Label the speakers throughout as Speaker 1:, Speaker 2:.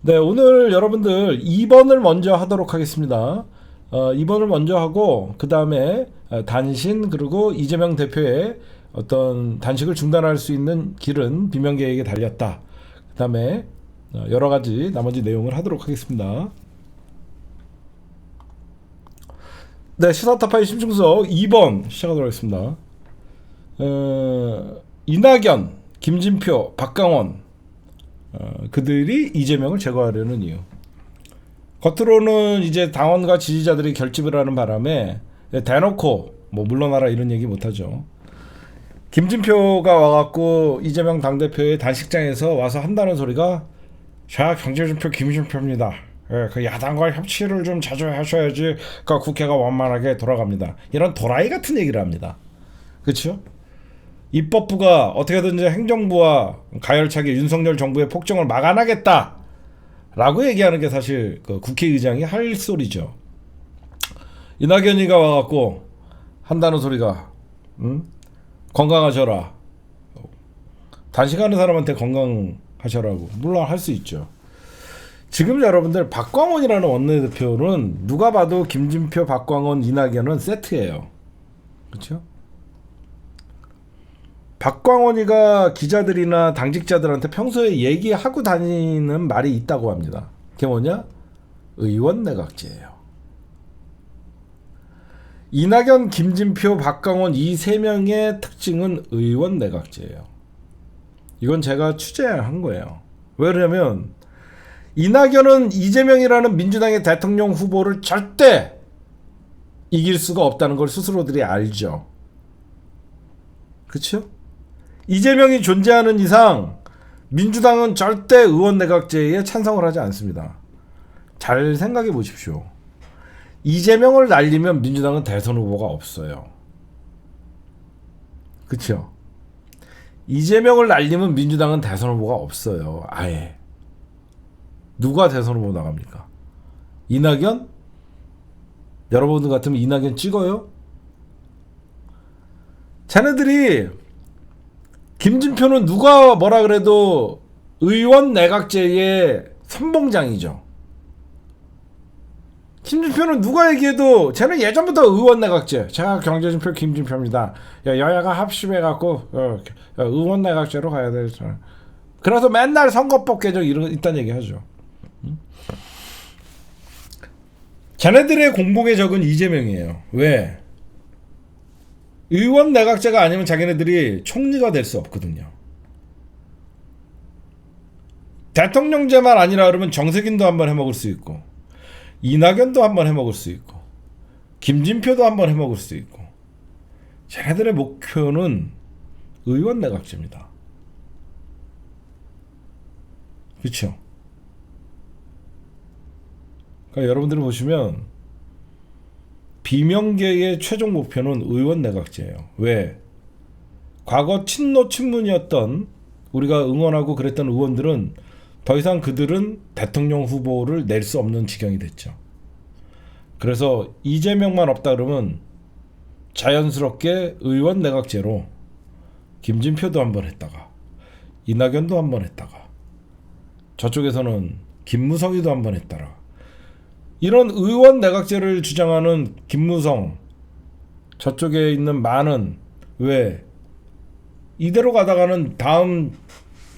Speaker 1: 네, 오늘 여러분들 2번을 먼저 하도록 하겠습니다. 2번을 먼저 하고 그 다음에 단신 그리고 이재명 대표의 어떤 단식을 중단할 수 있는 길은 비명계에게 달렸다. 그 다음에 여러 가지 나머지 내용을 하도록 하겠습니다. 네, 시사타파의 심층석 2번 시작하도록 하겠습니다. 이낙연, 김진표, 박강원 그들이 이재명을 제거하려는 이유. 겉으로는 이제 당원과 지지자들이 결집을 하는 바람에 대놓고 뭐 물러나라 이런 얘기 못하죠. 김진표가 와갖고 이재명 당대표의 단식장에서 와서 한다는 소리가 자 경제진표 김진표입니다. 예, 그 야당과 협치를 좀 자주 하셔야지 그 국회가 원만하게 돌아갑니다. 이런 도라이 같은 얘기를 합니다. 그렇죠? 입법부가 어떻게든지 행정부와 가열차게 윤석열 정부의 폭정을 막아나겠다 라고 얘기하는 게 사실 그 국회의장이 할 소리죠. 이낙연이가 와갖고 한다는 소리가 건강하셔라, 단식하는 사람한테 건강하셔라고 물론 할 수 있죠. 지금 여러분들 박광원이라는 원내대표는 누가 봐도 김진표, 박광원, 이낙연은 세트예요. 그렇죠? 박광원이가 기자들이나 당직자들한테 평소에 얘기하고 다니는 말이 있다고 합니다. 그게 뭐냐? 의원 내각제예요. 이낙연, 김진표, 박광원 이 세 명의 특징은 의원 내각제예요. 이건 제가 취재한 거예요. 왜냐면 이낙연은 이재명이라는 민주당의 대통령 후보를 절대 이길 수가 없다는 걸 스스로들이 알죠. 그렇죠? 이재명이 존재하는 이상 민주당은 절대 의원 내각제에 찬성을 하지 않습니다. 잘 생각해 보십시오. 이재명을 날리면 민주당은 대선 후보가 없어요. 그렇죠? 이재명을 날리면 민주당은 대선 후보가 없어요. 아예. 누가 대선 후보 나갑니까? 이낙연? 여러분 같으면 이낙연 찍어요? 쟤네들이 김진표는 누가 뭐라 그래도 의원 내각제의 선봉장이죠. 김진표는 누가 얘기해도 쟤는 예전부터 의원 내각제. 제가 경제진표 김진표입니다. 여야가 합심해갖고 의원 내각제로 가야 돼. 그래서 맨날 선거법 개정 이딴 얘기하죠. 쟤네들의 공복의 적은 이재명이에요. 왜? 의원 내각제가 아니면 자기네들이 총리가 될 수 없거든요. 대통령제만 아니라 그러면 정세균도 한번 해먹을 수 있고, 이낙연도 한번 해먹을 수 있고, 김진표도 한번 해먹을 수 있고, 쟤네들의 목표는 의원 내각제입니다. 그렇죠? 그러니까 여러분들이 보시면 비명계의 최종 목표는 의원 내각제예요. 왜? 과거 친노 친문이었던 우리가 응원하고 그랬던 의원들은 더 이상 그들은 대통령 후보를 낼 수 없는 지경이 됐죠. 그래서 이재명만 없다 그러면 자연스럽게 의원 내각제로 김진표도 한번 했다가 이낙연도 한번 했다가 저쪽에서는 김무성이도 한번 했다가 이런 의원 내각제를 주장하는 김무성 저쪽에 있는 많은 왜 이대로 가다가는 다음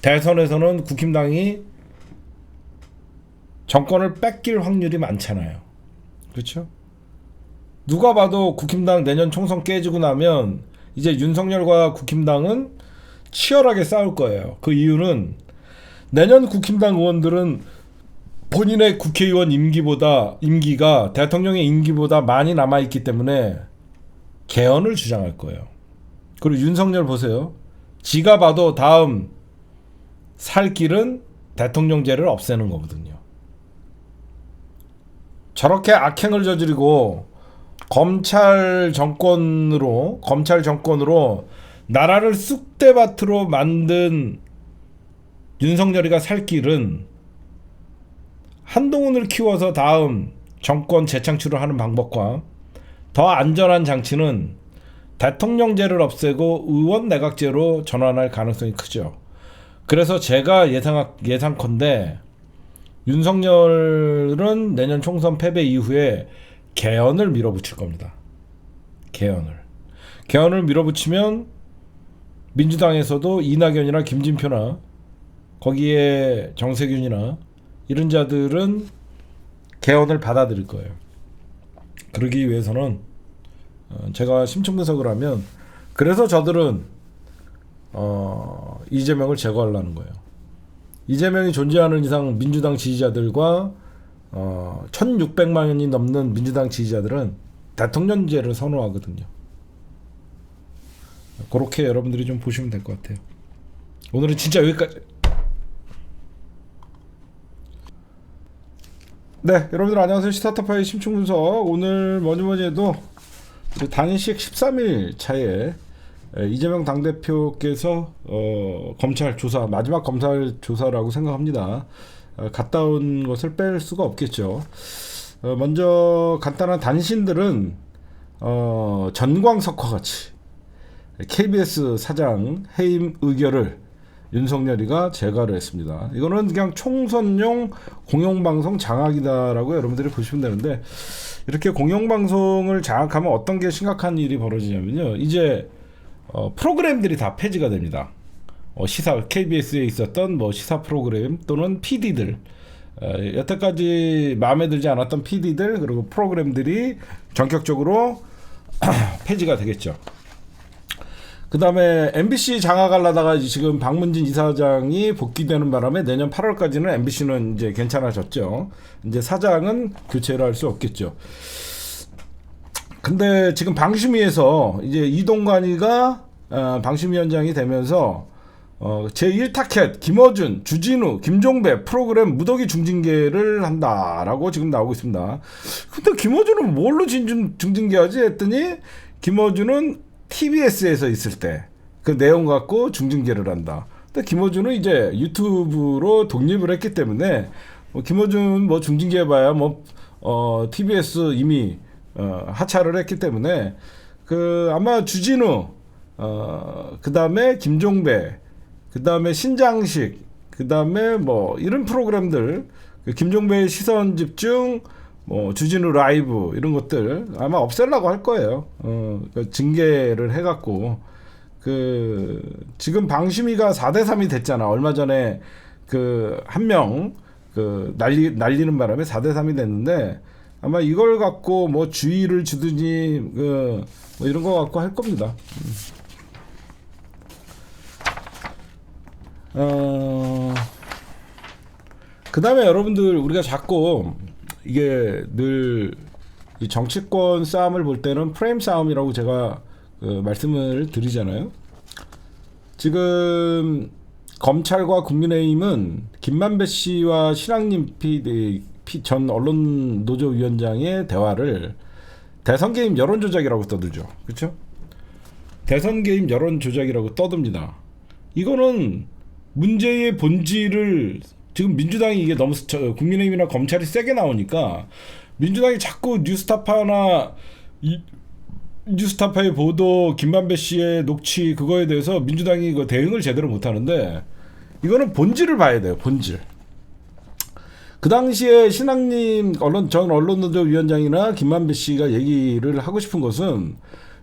Speaker 1: 대선에서는 국힘당이 정권을 뺏길 확률이 많잖아요. 그렇죠? 누가 봐도 국힘당 내년 총선 깨지고 나면 이제 윤석열과 국힘당은 치열하게 싸울 거예요. 그 이유는 내년 국힘당 의원들은 본인의 국회의원 임기가 대통령의 임기보다 많이 남아있기 때문에 개헌을 주장할 거예요. 그리고 윤석열 보세요. 지가 봐도 다음 살 길은 대통령제를 없애는 거거든요. 저렇게 악행을 저지르고 검찰 정권으로 나라를 쑥대밭으로 만든 윤석열이가 살 길은 한동훈을 키워서 다음 정권 재창출을 하는 방법과 더 안전한 장치는 대통령제를 없애고 의원 내각제로 전환할 가능성이 크죠. 그래서 제가 예상컨대 윤석열은 내년 총선 패배 이후에 개헌을 밀어붙일 겁니다. 개헌을 밀어붙이면 민주당에서도 이낙연이나 김진표나 거기에 정세균이나 이런 자들은 개헌을 받아들일 거예요. 그러기 위해서는 제가 심층 분석을 하면 그래서 저들은 이재명을 제거하려는 거예요. 이재명이 존재하는 이상 민주당 지지자들과 1600만이 넘는 민주당 지지자들은 대통령제를 선호하거든요. 그렇게 여러분들이 좀 보시면 될 것 같아요. 오늘은 진짜 여기까지. 네, 여러분들 안녕하세요. 시사타파의 심층 분석. 오늘 뭐니 해도 단식 13일 차에 이재명 당대표께서 검찰 조사, 마지막 검찰 조사라고 생각합니다. 갔다 온 것을 뺄 수가 없겠죠. 먼저 간단한 단신들은 전광석화 같이 KBS 사장 해임 의결을 윤석열이가 재가를 했습니다. 이거는 그냥 총선용 공영방송 장악이다라고 여러분들이 보시면 되는데, 이렇게 공영방송을 장악하면 어떤 게 심각한 일이 벌어지냐면요, 이제 프로그램들이 다 폐지가 됩니다. 시사 KBS에 있었던 뭐 시사 프로그램 또는 PD들, 여태까지 마음에 들지 않았던 PD들 그리고 프로그램들이 전격적으로 폐지가 되겠죠. 그 다음에 MBC 장악하려다가 지금 박문진 이사장이 복귀되는 바람에 내년 8월까지는 MBC는 이제 괜찮아졌죠. 이제 사장은 교체를 할 수 없겠죠. 근데 지금 방심위에서 이제 이동관이가 방심위원장이 되면서 제1타켓 김어준, 주진우, 김종배 프로그램 무더기 중징계를 한다라고 지금 나오고 있습니다. 근데 김어준은 뭘로 중징계하지 했더니, 김어준은 TBS에서 있을 때 그 내용 갖고 중징계를 한다. 근데 김어준은 이제 유튜브로 독립을 했기 때문에 김어준 뭐 중징계해봐야 TBS 이미 하차를 했기 때문에 아마 주진우, 그 다음에 김종배, 그 다음에 신장식, 그 다음에 뭐 이런 프로그램들, 김종배의 시선 집중, 주진우 라이브 이런 것들 아마 없애려고 할 거예요. 징계를 해갖고 지금 방심위가 4대3이 됐잖아. 얼마 전에 한 명 날리는 바람에 4대3이 됐는데, 아마 이걸 갖고 뭐 주의를 주든지 뭐 이런 거 갖고 할 겁니다. 그 다음에 여러분들, 우리가 자꾸 이게 늘 이 정치권 싸움을 볼 때는 프레임 싸움이라고 제가 말씀을 드리잖아요. 지금 검찰과 국민의힘은 김만배 씨와 신학님 전 언론노조위원장의 대화를 대선 개입 여론 조작이라고 떠들죠. 그렇죠? 대선 개입 여론 조작이라고 떠듭니다. 이거는 문제의 본질을, 지금 민주당이 이게 너무 국민의힘이나 검찰이 세게 나오니까 민주당이 자꾸 뉴스타파의 보도, 김만배 씨의 녹취, 그거에 대해서 민주당이 대응을 제대로 못하는데, 이거는 본질을 봐야 돼요. 본질. 그 당시에 신학님 전 언론노조위원장이나 김만배 씨가 얘기를 하고 싶은 것은,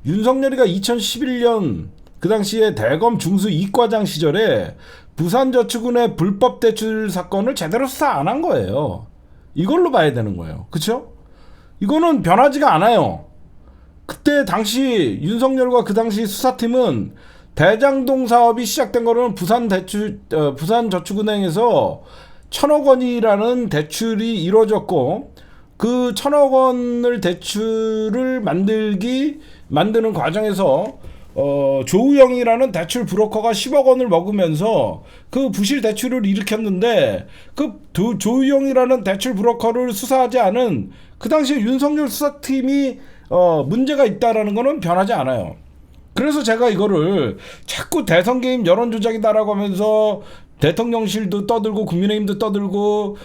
Speaker 1: 윤석열이가 2011년 그 당시에 대검 중수 이과장 시절에 부산저축은행 불법 대출 사건을 제대로 수사 안 한 거예요. 이걸로 봐야 되는 거예요. 그렇죠? 이거는 변하지가 않아요. 그때 당시 윤석열과 그 당시 수사팀은 대장동 사업이 시작된 거는 부산저축은행에서 1,000억 원이라는 대출이 이루어졌고, 그 1,000억 원을 대출을 만드는 과정에서 조우영이라는 대출 브로커가 10억 원을 먹으면서 그 부실 대출을 일으켰는데, 조우영이라는 대출 브로커를 수사하지 않은 그 당시에 윤석열 수사팀이 문제가 있다라는 거는 변하지 않아요. 그래서 제가 이거를 자꾸 대선 개입 여론 조작이다라고 하면서 대통령실도 떠들고 국민의힘도 떠들고,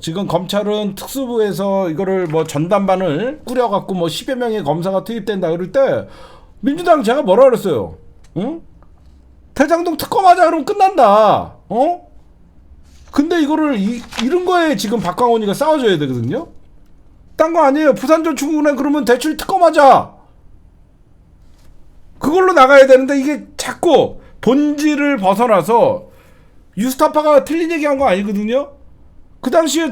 Speaker 1: 지금 검찰은 특수부에서 이거를 뭐 전담반을 꾸려갖고 뭐 10여 명의 검사가 투입된다 그럴 때, 민주당 제가 뭐라 그랬어요? 응? 대장동 특검하자 그러면 끝난다. 근데 이거를 이런 거에 지금 박광원이가 싸워줘야 되거든요. 딴 거 아니에요. 부산저축은행 그러면 대출 특검하자. 그걸로 나가야 되는데 이게 자꾸 본질을 벗어나서 유스타파가 틀린 얘기한 거 아니거든요. 그 당시에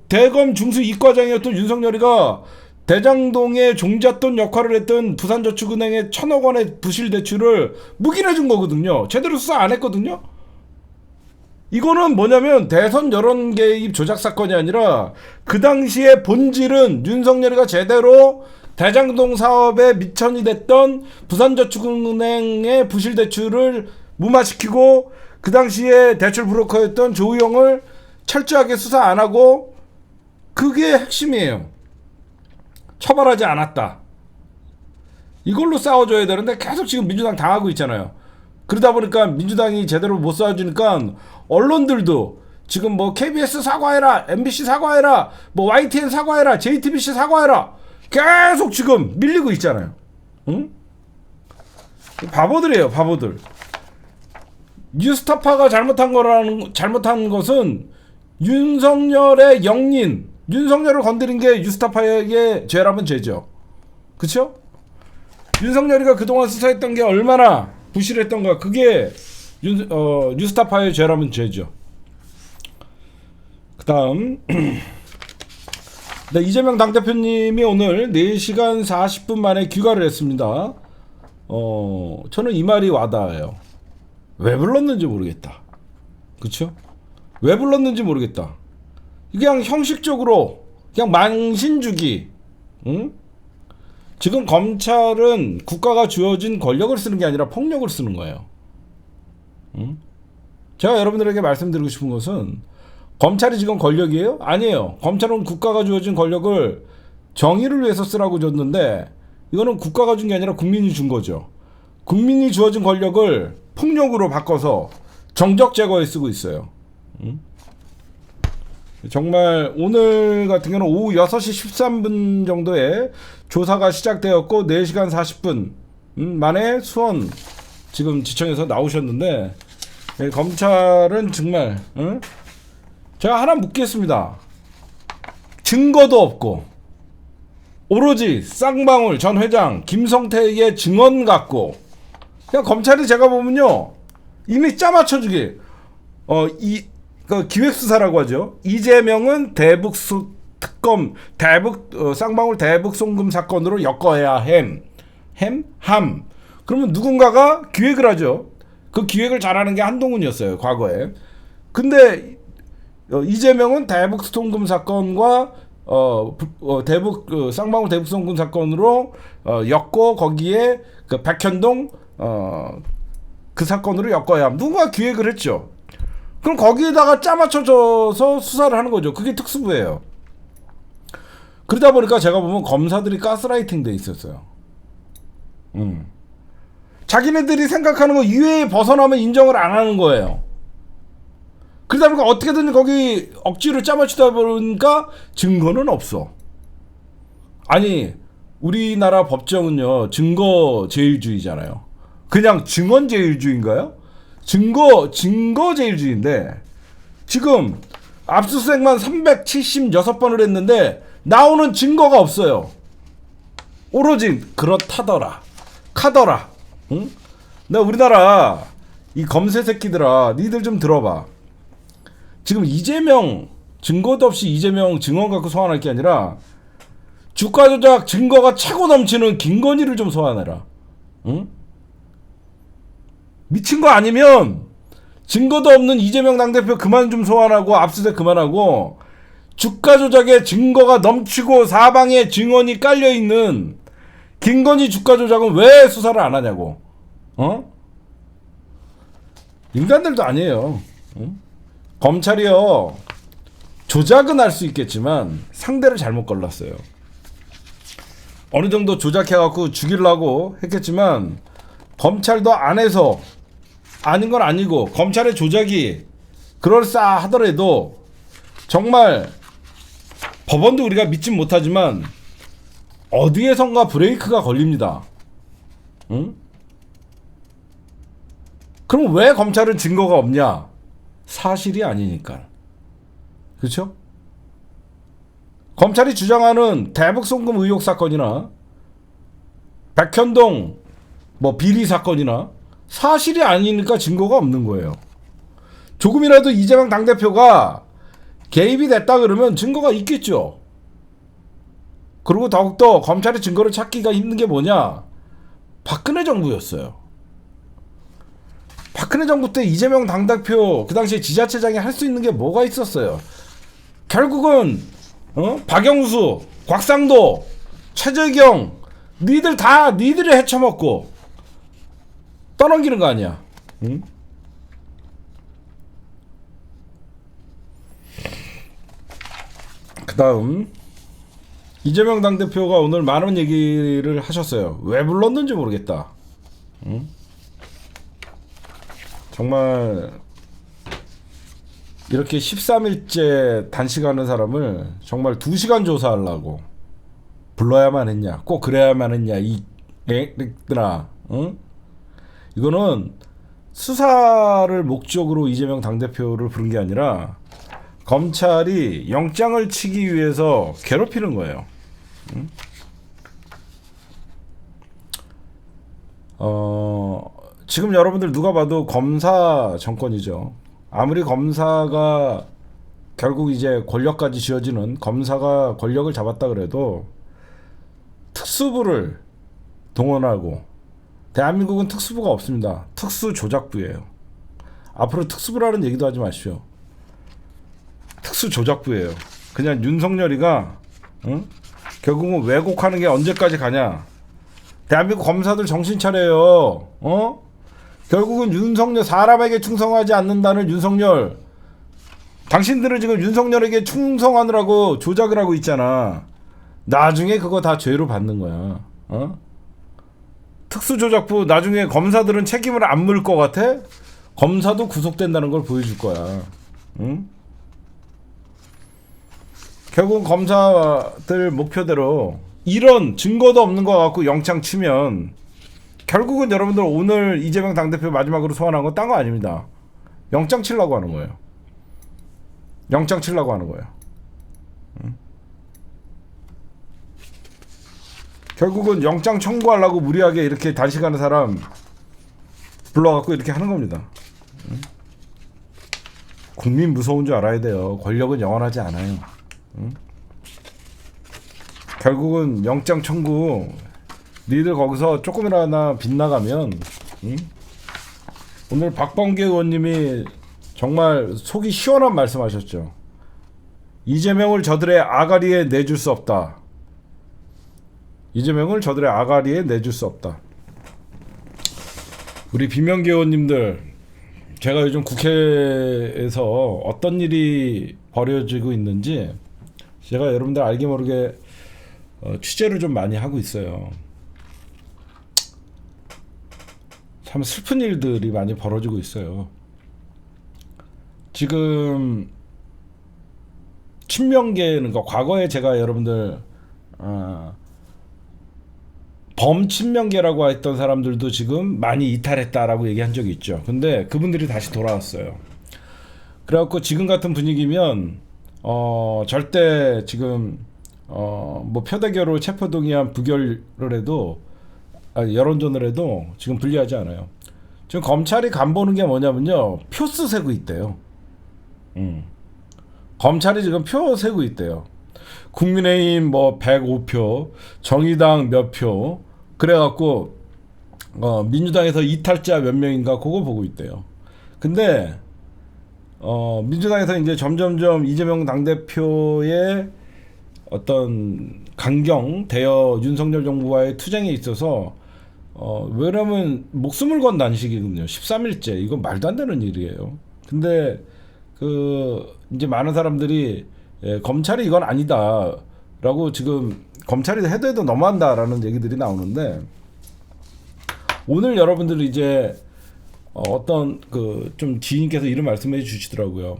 Speaker 1: 대검 중수 이과장이었던 윤석열이가 대장동의 종잣돈 역할을 했던 부산저축은행의 1,000억 원의 부실 대출을 묵인해 준 거거든요. 제대로 수사 안 했거든요. 이거는 뭐냐면 대선 여론 개입 조작 사건이 아니라 그 당시의 본질은 윤석열이가 제대로 대장동 사업에 미천이 됐던 부산저축은행의 부실 대출을 무마시키고 그 당시에 대출 브로커였던 조우영을 철저하게 수사 안 하고, 그게 핵심이에요. 처벌하지 않았다. 이걸로 싸워줘야 되는데 계속 지금 민주당 당하고 있잖아요. 그러다 보니까 민주당이 제대로 못 싸워주니까 언론들도 지금 뭐 KBS 사과해라, MBC 사과해라, 뭐 YTN 사과해라, JTBC 사과해라, 계속 지금 밀리고 있잖아요. 응? 바보들이에요, 바보들. 뉴스타파가 잘못한 것은 윤석열의 영린, 윤석열을 건드린 게 뉴스타파의 죄라면 죄죠. 그쵸? 윤석열이가 그동안 수사했던 게 얼마나 부실했던가, 그게 뉴스타파의 죄라면 죄죠. 그 다음 네, 이재명 당대표님이 오늘 4시간 40분 만에 귀가를 했습니다. 저는 이 말이 와닿아요. 왜 불렀는지 모르겠다. 그쵸? 왜 불렀는지 모르겠다. 그냥 형식적으로 그냥 망신주기. 응? 지금 검찰은 국가가 주어진 권력을 쓰는 게 아니라 폭력을 쓰는 거예요. 응? 제가 여러분들에게 말씀드리고 싶은 것은, 검찰이 지금 권력이에요? 아니에요. 검찰은 국가가 주어진 권력을 정의를 위해서 쓰라고 줬는데, 이거는 국가가 준 게 아니라 국민이 준 거죠. 국민이 주어진 권력을 폭력으로 바꿔서 정적 제거에 쓰고 있어요. 응? 정말 오늘 같은 경우는 오후 6시 13분 정도에 조사가 시작되었고 4시간 40분 만에 수원 지금 지청에서 나오셨는데, 검찰은 정말 제가 하나 묻겠습니다. 증거도 없고 오로지 쌍방울 전 회장 김성태에게 증언 갖고, 그냥 검찰이 제가 보면요 이미 짜맞춰주기, 그 기획수사라고 하죠. 이재명은 대북 특검, 쌍방울 대북 송금 사건으로 엮어야 함. 그러면 누군가가 기획을 하죠. 그 기획을 잘하는 게 한동훈이었어요, 과거에. 근데 이재명은 대북 송금 사건과 쌍방울 대북 송금 사건으로 엮고, 거기에 그 백현동 그 사건으로 엮어야 함. 누군가 기획을 했죠. 그럼 거기에다가 짜맞춰줘서 수사를 하는 거죠. 그게 특수부예요. 그러다 보니까 제가 보면 검사들이 가스라이팅 돼 있었어요. 자기네들이 생각하는 거 이외에 벗어나면 인정을 안 하는 거예요. 그러다 보니까 어떻게든 거기 억지로 짜맞추다 보니까 증거는 없어. 아니, 우리나라 법정은요 증거제일주의잖아요. 그냥 증언제일주의인가요? 증거제일주의인데, 지금 압수수색만 376번을 했는데 나오는 증거가 없어요. 오로지 그렇다더라, 카더라. 응? 나 우리나라 이 검세 새끼들아, 니들 좀 들어봐. 지금 이재명 증거도 없이 이재명 증언 갖고 소환할 게 아니라 주가 조작 증거가 차고 넘치는 김건희를 좀 소환해라. 응? 미친 거 아니면 증거도 없는 이재명 당대표 그만 좀 소환하고 압수수색 그만하고, 주가 조작에 증거가 넘치고 사방에 증언이 깔려있는 김건희 주가 조작은 왜 수사를 안 하냐고. 인간들도 아니에요. 검찰이요 조작은 할 수 있겠지만 상대를 잘못 걸렀어요. 어느 정도 조작해갖고 죽이려고 했겠지만, 검찰도 안에서 아닌 건 아니고, 검찰의 조작이 그럴싸하더라도 정말 법원도 우리가 믿진 못하지만 어디에선가 브레이크가 걸립니다. 응? 그럼 왜 검찰은 증거가 없냐? 사실이 아니니까. 그렇죠? 검찰이 주장하는 대북 송금 의혹 사건이나 백현동 뭐 비리 사건이나 사실이 아니니까 증거가 없는 거예요. 조금이라도 이재명 당대표가 개입이 됐다 그러면 증거가 있겠죠. 그리고 더욱더 검찰의 증거를 찾기가 힘든 게 뭐냐? 박근혜 정부였어요. 박근혜 정부 때 이재명 당대표 그 당시에 지자체장이 할 수 있는 게 뭐가 있었어요? 결국은 박영수, 곽상도, 최재경 니들이 헤쳐먹고 떠넘기는 거 아니야? 응? 그 다음 이재명 당대표가 오늘 많은 얘기를 하셨어요. 왜 불렀는지 모르겠다. 응? 정말 이렇게 13일째 단식하는 사람을 정말 2시간 조사하려고 불러야만 했냐, 꼭 그래야만 했냐, 이 애들아. 응? 이거는 수사를 목적으로 이재명 당대표를 부른 게 아니라 검찰이 영장을 치기 위해서 괴롭히는 거예요. 응? 지금 여러분들 누가 봐도 검사 정권이죠. 아무리 검사가 결국 이제 권력까지 쥐어지는 검사가 권력을 잡았다 그래도 특수부를 동원하고, 대한민국은 특수부가 없습니다. 특수조작부예요. 앞으로 특수부라는 얘기도 하지 마십시오. 특수조작부예요. 그냥 윤석열이가 결국은 왜곡하는 게 언제까지 가냐. 대한민국 검사들 정신 차려요. 결국은 윤석열, 사람에게 충성하지 않는다는 윤석열. 당신들은 지금 윤석열에게 충성하느라고 조작을 하고 있잖아. 나중에 그거 다 죄로 받는 거야. 특수조작부 나중에 검사들은 책임을 안 물 것 같아? 검사도 구속된다는 걸 보여줄 거야. 응? 결국 검사들 목표대로 이런 증거도 없는 거 갖고 영장 치면 결국은 여러분들 오늘 이재명 당대표 마지막으로 소환한 건 딴 거 아닙니다. 영장 치려고 하는 거예요. 영장 치려고 하는 거예요. 응? 결국은 영장 청구하려고 무리하게 이렇게 단식하는 사람 불러갖고 이렇게 하는 겁니다. 응? 국민 무서운 줄 알아야 돼요. 권력은 영원하지 않아요. 응? 결국은 영장 청구 니들 거기서 조금이라도 빗나가면 응? 오늘 박범계 의원님이 정말 속이 시원한 말씀하셨죠. 이재명을 저들의 아가리에 내줄 수 없다. 이재명을 저들의 아가리에 내줄 수 없다. 우리 비명계 의원님들, 제가 요즘 국회에서 어떤 일이 벌어지고 있는지 제가 여러분들 알게 모르게 취재를 좀 많이 하고 있어요. 참 슬픈 일들이 많이 벌어지고 있어요. 지금 친명계는 과거에 제가 여러분들 범친명계라고 했던 사람들도 지금 많이 이탈했다라고 얘기한 적이 있죠. 근데 그분들이 다시 돌아왔어요. 그래갖고 지금 같은 분위기면 절대 지금 뭐 표대결로 체포동의안 부결을 해도 여론전을 해도 지금 불리하지 않아요. 지금 검찰이 간보는 게 뭐냐면요, 표수 세고 있대요. 검찰이 지금 표 세고 있대요. 국민의힘 뭐 105표, 정의당 몇 표, 그래갖고 민주당에서 이탈자 몇 명인가 그거 보고 있대요. 근데 민주당에서 이제 점점점 이재명 당대표의 어떤 강경 대여 윤석열 정부와의 투쟁에 있어서 왜냐면 목숨을 건 단식이거든요. 13일째. 이건 말도 안 되는 일이에요. 근데 이제 많은 사람들이 검찰이 이건 아니다라고 지금 검찰이 해도 너무한다라는 얘기들이 나오는데, 오늘 여러분들 이제 어떤 좀 지인께서 이런 말씀해 주시더라고요.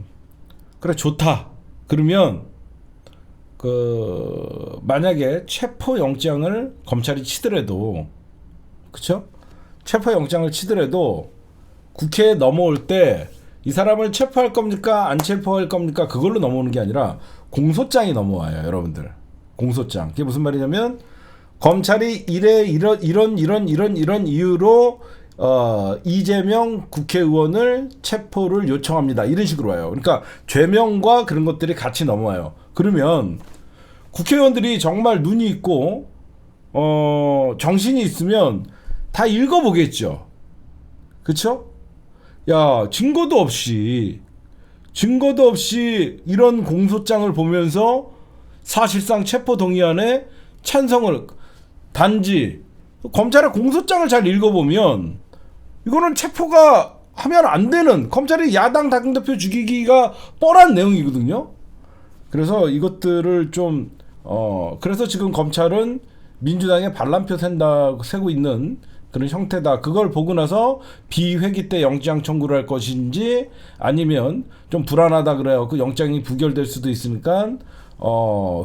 Speaker 1: 그래 좋다. 그러면 만약에 체포 영장을 검찰이 치더라도, 그쵸? 체포 영장을 치더라도 국회에 넘어올 때 이 사람을 체포할 겁니까? 안 체포할 겁니까? 그걸로 넘어오는 게 아니라 공소장이 넘어와요, 여러분들. 공소장. 그게 무슨 말이냐면 검찰이 이런 이유로 이재명 국회의원을 체포를 요청합니다. 이런 식으로 와요. 그러니까 죄명과 그런 것들이 같이 넘어와요. 그러면 국회의원들이 정말 눈이 있고 정신이 있으면 다 읽어보겠죠. 그쵸? 야, 증거도 없이 이런 공소장을 보면서 사실상 체포 동의안에 찬성을, 단지 검찰의 공소장을 잘 읽어보면 이거는 체포가 하면 안 되는, 검찰이 야당 당대표 죽이기가 뻔한 내용이거든요. 그래서 이것들을 좀 그래서 지금 검찰은 민주당의 반란표 세고 있는 그런 형태다. 그걸 보고 나서 비회기 때 영장 청구를 할 것인지 아니면 좀 불안하다 그래요. 그 영장이 부결될 수도 있으니까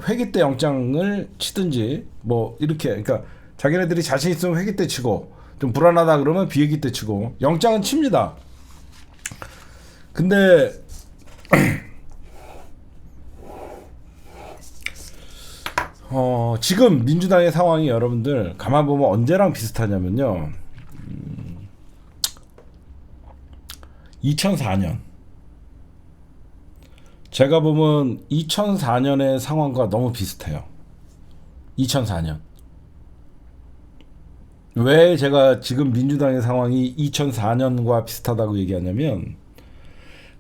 Speaker 1: 회기 때 영장을 치든지 뭐 이렇게, 그러니까 자기네들이 자신 있으면 회기 때 치고 좀 불안하다 그러면 비회기 때 치고 영장은 칩니다. 근데 지금 민주당의 상황이 여러분들 가만 보면 언제랑 비슷하냐면요. 2004년. 제가 보면 2004년의 상황과 너무 비슷해요. 2004년. 왜 제가 지금 민주당의 상황이 2004년과 비슷하다고 얘기하냐면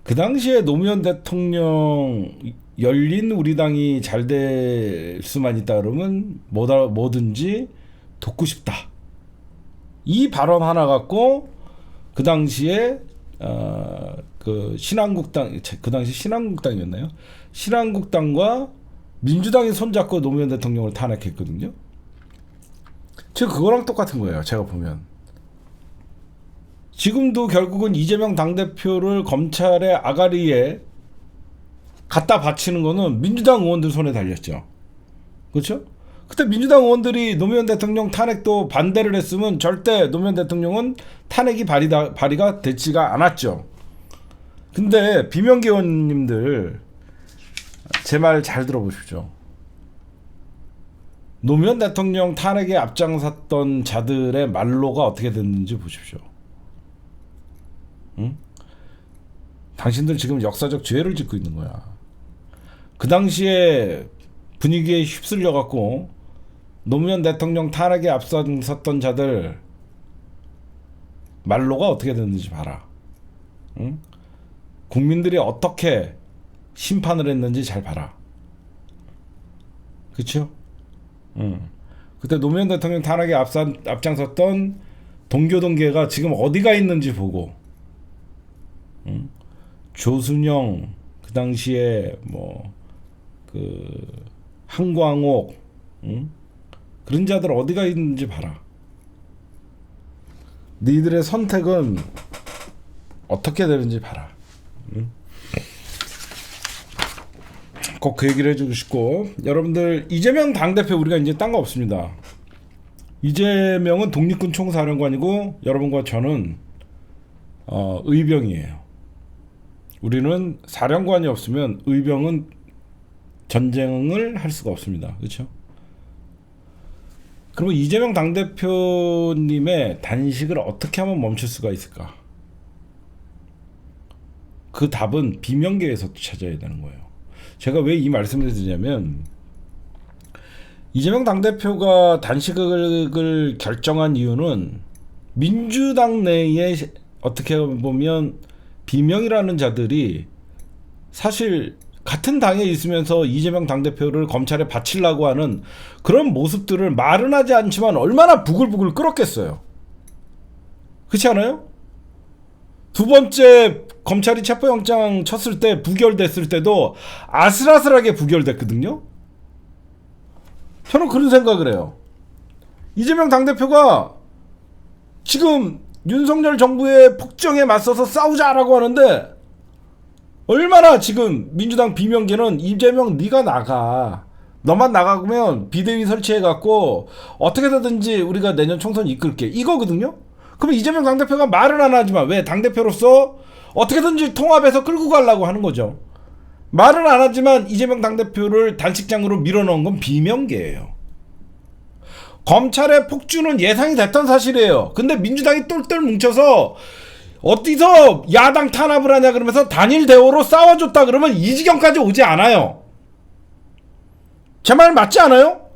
Speaker 1: 그 당시에 노무현 대통령 열린 우리 당이 잘 될 수만 있다 그러면 뭐든지 돕고 싶다. 이 발언 하나 갖고 그 당시에 그 신한국당, 그 당시 신한국당이었나요? 신한국당과 민주당이 손잡고 노무현 대통령을 탄핵했거든요. 지금 그거랑 똑같은 거예요. 제가 보면. 지금도 결국은 이재명 당대표를 검찰의 아가리에 갖다 바치는 거는 민주당 의원들 손에 달렸죠. 그렇죠? 그때 민주당 의원들이 노무현 대통령 탄핵도 반대를 했으면 절대 노무현 대통령은 탄핵이 발의가 되지가 않았죠. 근데 비명계 의원님들 제 말 잘 들어보십시오. 노무현 대통령 탄핵에 앞장섰던 자들의 말로가 어떻게 됐는지 보십시오. 응? 당신들 지금 역사적 죄를 짓고 있는 거야. 그 당시에 분위기에 휩쓸려 갖고 노무현 대통령 탄핵에 앞장섰던 자들 말로가 어떻게 됐는지 봐라. 응? 국민들이 어떻게 심판을 했는지 잘 봐라. 그쵸? 그때 노무현 대통령 탄핵에 앞장섰던 동교동계가 지금 어디가 있는지 보고, 조순영, 그 당시에 한광옥, 그런 자들 어디가 있는지 봐라. 너희들의 선택은 어떻게 되는지 봐라. 꼭 그 얘기를 해주고 싶고, 여러분들 이재명 당대표 우리가 이제 딴 거 없습니다. 이재명은 독립군 총사령관이고 여러분과 저는 의병이에요. 우리는 사령관이 없으면 의병은 전쟁을 할 수가 없습니다. 그렇죠? 그러면 이재명 당대표님의 단식을 어떻게 하면 멈출 수가 있을까? 그 답은 비명계에서 찾아야 되는 거예요. 제가 왜 이 말씀을 드리냐면, 이재명 당대표가 단식을 결정한 이유는 민주당 내에 어떻게 보면 비명이라는 자들이 사실 같은 당에 있으면서 이재명 당대표를 검찰에 바치려고 하는 그런 모습들을 말은 하지 않지만 얼마나 부글부글 끓었겠어요. 그렇지 않아요? 두 번째 검찰이 체포영장 쳤을 때 부결됐을 때도 아슬아슬하게 부결됐거든요. 저는 그런 생각을 해요. 이재명 당대표가 지금 윤석열 정부의 폭정에 맞서서 싸우자라고 하는데 얼마나 지금 민주당 비명계는 이재명 네가 나가, 너만 나가면 비대위 설치해갖고 어떻게 되든지 우리가 내년 총선 이끌게, 이거거든요. 그럼 이재명 당대표가 말을 안 하지만 왜 당대표로서 어떻게든지 통합해서 끌고 가려고 하는 거죠. 말은 안 하지만 이재명 당대표를 단식장으로 밀어넣은 건 비명계예요. 검찰의 폭주는 예상이 됐던 사실이에요. 근데 민주당이 똘똘 뭉쳐서 어디서 야당 탄압을 하냐 그러면서 단일 대오로 싸워줬다 그러면 이 지경까지 오지 않아요. 제 말 맞지 않아요?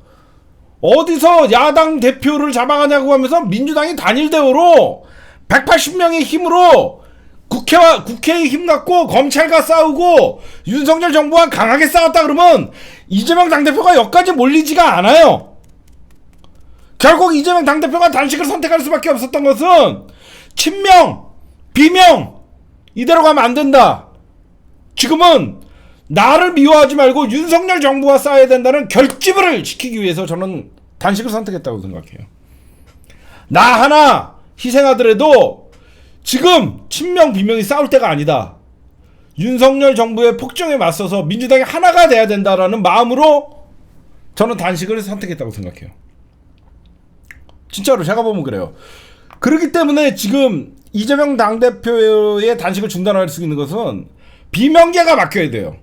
Speaker 1: 어디서 야당 대표를 잡아가냐고 하면서 민주당이 단일 대오로 180명의 힘으로 국회의 힘 갖고 검찰과 싸우고 윤석열 정부와 강하게 싸웠다 그러면 이재명 당대표가 여기까지 몰리지가 않아요. 결국 이재명 당대표가 단식을 선택할 수밖에 없었던 것은 친명, 비명 이대로 가면 안 된다. 지금은 나를 미워하지 말고 윤석열 정부와 싸워야 된다는 결집을 시키기 위해서 저는 단식을 선택했다고 생각해요. 나 하나 희생하더라도 지금 친명 비명이 싸울 때가 아니다. 윤석열 정부의 폭정에 맞서서 민주당이 하나가 돼야 된다라는 마음으로 저는 단식을 선택했다고 생각해요. 진짜로 제가 보면 그래요. 그렇기 때문에 지금 이재명 당대표의 단식을 중단할 수 있는 것은 비명계가 바뀌어야 돼요.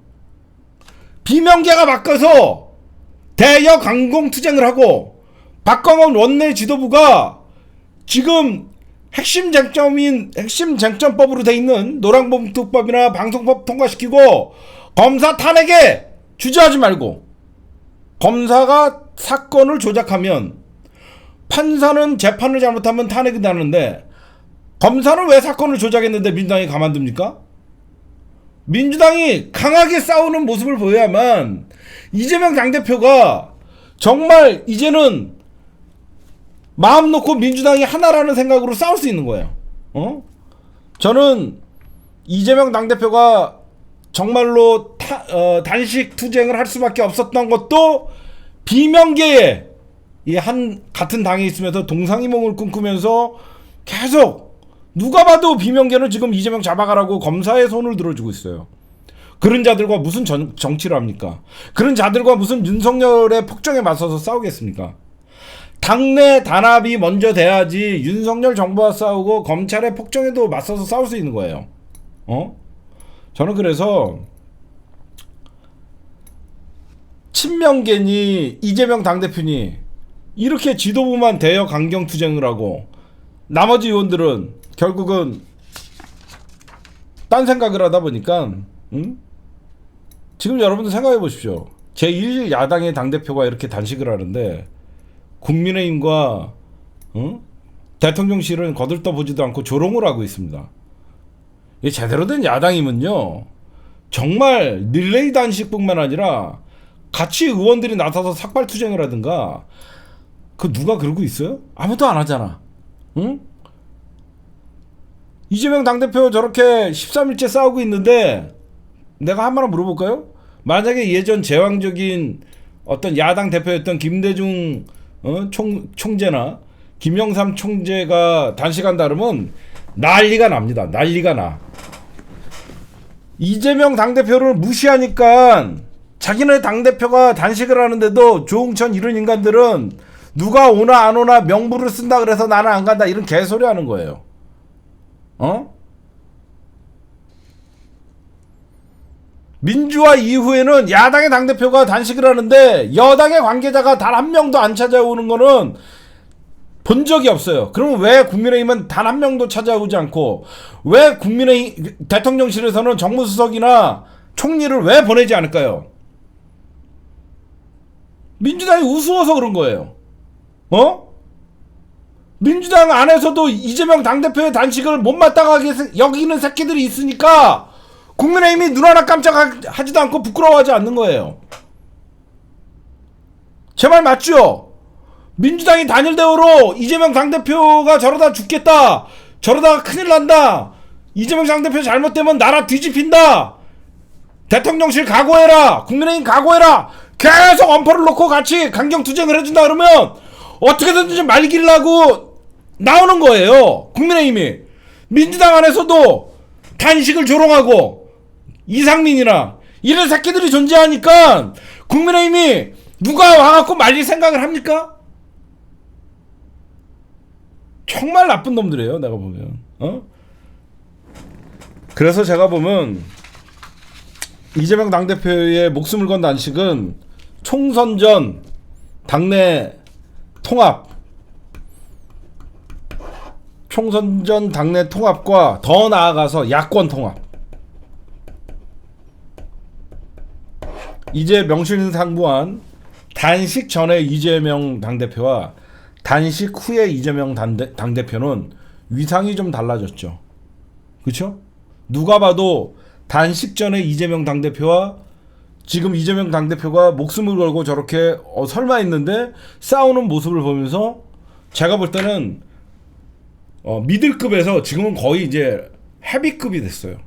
Speaker 1: 비명계가 바뀌어서 대여 강공투쟁을 하고 박광원 원내 지도부가 지금 핵심 쟁점법으로 돼 있는 노란봉투법이나 방송법 통과시키고 검사 탄핵에 주저하지 말고 검사가 사건을 조작하면 판사는 재판을 잘못하면 탄핵이 나는데 검사는 왜 사건을 조작했는데 민주당이 가만둡니까? 민주당이 강하게 싸우는 모습을 보여야만 이재명 당대표가 정말 이제는 마음 놓고 민주당이 하나라는 생각으로 싸울 수 있는 거예요. 저는 이재명 당대표가 정말로 단식 투쟁을 할 수밖에 없었던 것도 비명계에 같은 당에 있으면서 동상이몽을 꿈꾸면서 계속 누가 봐도 비명계는 지금 이재명 잡아가라고 검사의 손을 들어주고 있어요. 그런 자들과 무슨 정치를 합니까? 그런 자들과 무슨 윤석열의 폭정에 맞서서 싸우겠습니까? 당내 단합이 먼저 돼야지 윤석열 정부와 싸우고 검찰의 폭정에도 맞서서 싸울 수 있는 거예요. 저는 그래서 친명계니 이재명 당대표니 이렇게 지도부만 대여 강경 투쟁을 하고 나머지 의원들은 결국은 딴 생각을 하다 보니까 지금 여러분들 생각해 보십시오. 제1야당의 당대표가 이렇게 단식을 하는데 국민의힘과 대통령실은 거들떠보지도 않고 조롱을 하고 있습니다. 이게 제대로 된 야당이면요 정말 릴레이 단식뿐만 아니라 같이 의원들이 나서서 삭발투쟁을 하든가. 그 누가 그러고 있어요? 아무도 안 하잖아. 응? 이재명 당대표 저렇게 13일째 싸우고 있는데 내가 한 말 물어볼까요? 만약에 예전 제왕적인 어떤 야당 대표였던 김대중 총재나 김영삼 총재가 단식한다 그러면 난리가 납니다. 난리가 나. 이재명 당대표를 무시하니까 자기네 당대표가 단식을 하는데도 조응천 이런 인간들은 누가 오나 안 오나 명부를 쓴다 그래서 나는 안 간다 이런 개소리 하는 거예요. 민주화 이후에는 야당의 당대표가 단식을 하는데 여당의 관계자가 단 한 명도 안 찾아오는 거는 본 적이 없어요. 그러면 왜 국민의힘은 단 한 명도 찾아오지 않고 왜 대통령실에서는 정무수석이나 총리를 왜 보내지 않을까요? 민주당이 우스워서 그런 거예요. 민주당 안에서도 이재명 당대표의 단식을 못마땅하게 여기는 새끼들이 있으니까 국민의힘이 눈 하나 깜짝하지도 않고 부끄러워하지 않는 거예요. 제 말 맞죠? 민주당이 단일 대우로 이재명 당대표가 저러다 죽겠다, 저러다가 큰일 난다, 이재명 당대표 잘못되면 나라 뒤집힌다, 대통령실 각오해라, 국민의힘 각오해라, 계속 엄포를 놓고 같이 강경투쟁을 해준다 그러면 어떻게든지 말리려고 나오는 거예요. 국민의힘이. 민주당 안에서도 단식을 조롱하고 이상민이나 이런 새끼들이 존재하니까 국민의힘이 누가 와갖고 말릴 생각을 합니까? 정말 나쁜 놈들이에요. 내가 보면. 그래서 제가 보면 이재명 당대표의 목숨을 건 단식은 총선 전 당내 통합, 총선 전 당내 통합과 더 나아가서 야권 통합. 이제 명실상부한 단식 전에 이재명 당대표와 단식 후에 이재명 당대표는 위상이 좀 달라졌죠. 그렇죠? 누가 봐도 단식 전에 이재명 당대표와 지금 이재명 당대표가 목숨을 걸고 저렇게 설마 했는데 싸우는 모습을 보면서 제가 볼 때는 미들급에서 지금은 거의 이제 헤비급이 됐어요.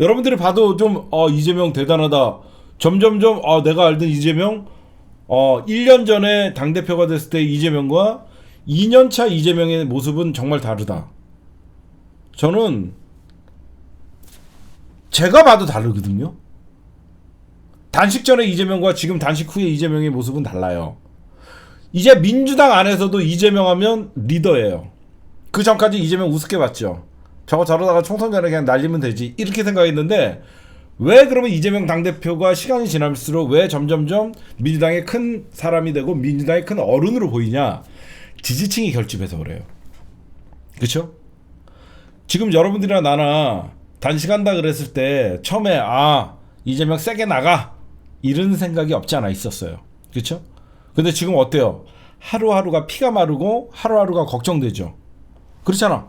Speaker 1: 여러분들이 봐도 좀 이재명 대단하다. 점점점 내가 알던 이재명 1년 전에 당대표가 됐을 때 이재명과 2년차 이재명의 모습은 정말 다르다. 저는 제가 봐도 다르거든요. 단식 전에 이재명과 지금 단식 후에 이재명의 모습은 달라요. 이제 민주당 안에서도 이재명 하면 리더예요. 그 전까지 이재명 우습게 봤죠. 저러다가 총선 전에 그냥 날리면 되지 이렇게 생각했는데 왜 그러면 이재명 당대표가 시간이 지날수록 왜 점점점 민주당의 큰 사람이 되고 민주당의 큰 어른으로 보이냐? 지지층이 결집해서 그래요. 그렇죠? 지금 여러분들이나 나나 단식한다 그랬을 때 처음에 이재명 세게 나가 이런 생각이 없지 않아 있었어요. 그렇죠? 근데 지금 어때요? 하루하루가 피가 마르고 하루하루가 걱정되죠. 그렇잖아.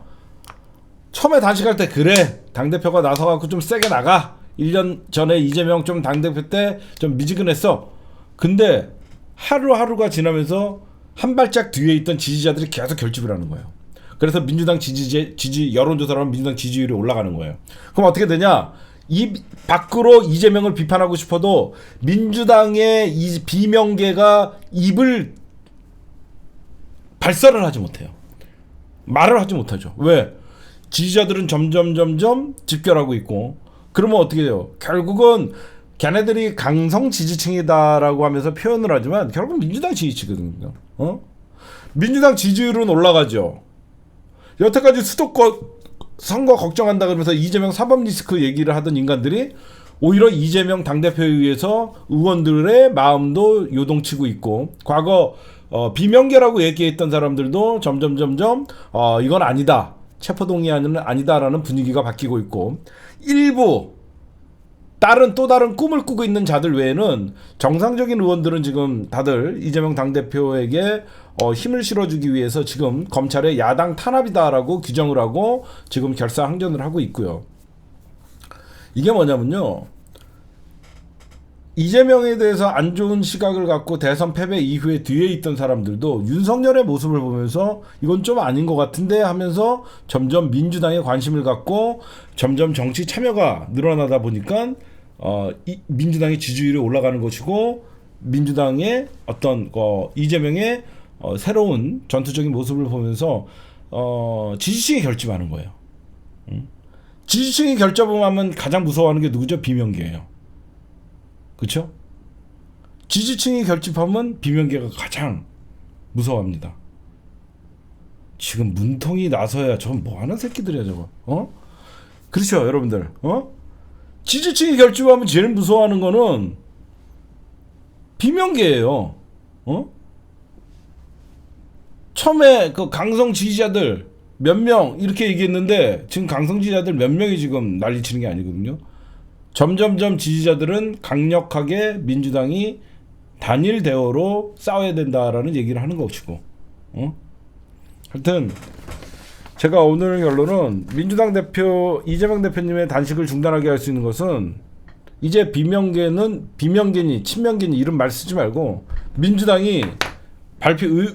Speaker 1: 처음에 단식할 때 그래 당대표가 나서갖고 좀 세게 나가 1년 전에 이재명 좀 당대표 때 좀 미지근했어. 근데 하루하루가 지나면서 한 발짝 뒤에 있던 지지자들이 계속 결집을 하는 거예요. 그래서 민주당 지지 여론조사를 하면 민주당 지지율이 올라가는 거예요. 그럼 어떻게 되냐? 이 밖으로 이재명을 비판하고 싶어도 민주당의 이 비명계가 입을 발설을 하지 못해요. 말을 하지 못하죠. 왜? 지지자들은 점점 집결하고 있고 그러면 어떻게 돼요? 결국은 걔네들이 강성 지지층이다라고 하면서 표현을 하지만 결국 민주당 지지층이거든요. 민주당 지지율은 올라가죠. 여태까지 수도권 선거 걱정한다 그러면서 이재명 사법 리스크 얘기를 하던 인간들이 오히려 이재명 당대표에 의해서 의원들의 마음도 요동치고 있고 과거 비명계라고 얘기했던 사람들도 점점 이건 아니다. 체포동의안은 아니다라는 분위기가 바뀌고 있고 일부 또 다른 꿈을 꾸고 있는 자들 외에는 정상적인 의원들은 지금 다들 이재명 당대표에게 힘을 실어주기 위해서 지금 검찰의 야당 탄압이다라고 규정을 하고 지금 결사항전을 하고 있고요. 이게 뭐냐면요. 이재명에 대해서 안 좋은 시각을 갖고 대선 패배 이후에 뒤에 있던 사람들도 윤석열의 모습을 보면서 이건 좀 아닌 것 같은데 하면서 점점 민주당에 관심을 갖고 점점 정치 참여가 늘어나다 보니까 민주당의 지지율이 올라가는 것이고 민주당의 어떤 이재명의 새로운 전투적인 모습을 보면서 지지층이 결집하는 거예요. 지지층이 결집하면 가장 무서워하는 게 누구죠? 비명계예요. 그렇죠? 지지층이 결집하면 비명계가 가장 무서워합니다. 지금 문통이 나서야 저건 뭐하는 새끼들이야 저거. 그렇죠 여러분들. 지지층이 결집하면 제일 무서워하는 거는 비명계예요. 처음에 그 강성 지지자들 몇 명 이렇게 얘기했는데 지금 강성 지지자들 몇 명이 지금 난리치는 게 아니거든요. 점점점 지지자들은 강력하게 민주당이 단일 대우로 싸워야 된다라는 얘기를 하는 것이고, 하여튼 제가 오늘 결론은 민주당 대표 이재명 대표님의 단식을 중단하게 할 수 있는 것은 이제 비명계니 친명계니 이런 말 쓰지 말고 민주당이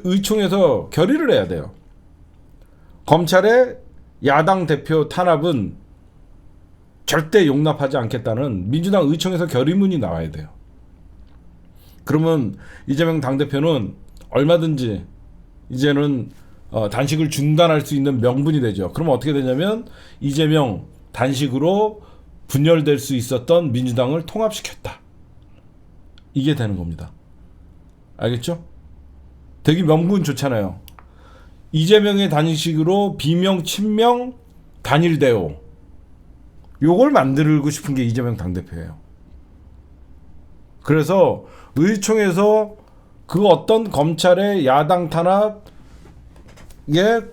Speaker 1: 의총에서 결의를 해야 돼요. 검찰의 야당 대표 탄압은 절대 용납하지 않겠다는 민주당 의총에서 결의문이 나와야 돼요. 그러면 이재명 당대표는 얼마든지 이제는 단식을 중단할 수 있는 명분이 되죠. 그러면 어떻게 되냐면 이재명 단식으로 분열될 수 있었던 민주당을 통합시켰다. 이게 되는 겁니다. 알겠죠? 되게 명분 좋잖아요. 이재명의 단식으로 비명, 친명, 단일 대오. 요걸 만들고 싶은 게 이재명 당대표예요. 그래서 의총에서 그 어떤 검찰의 야당 탄압에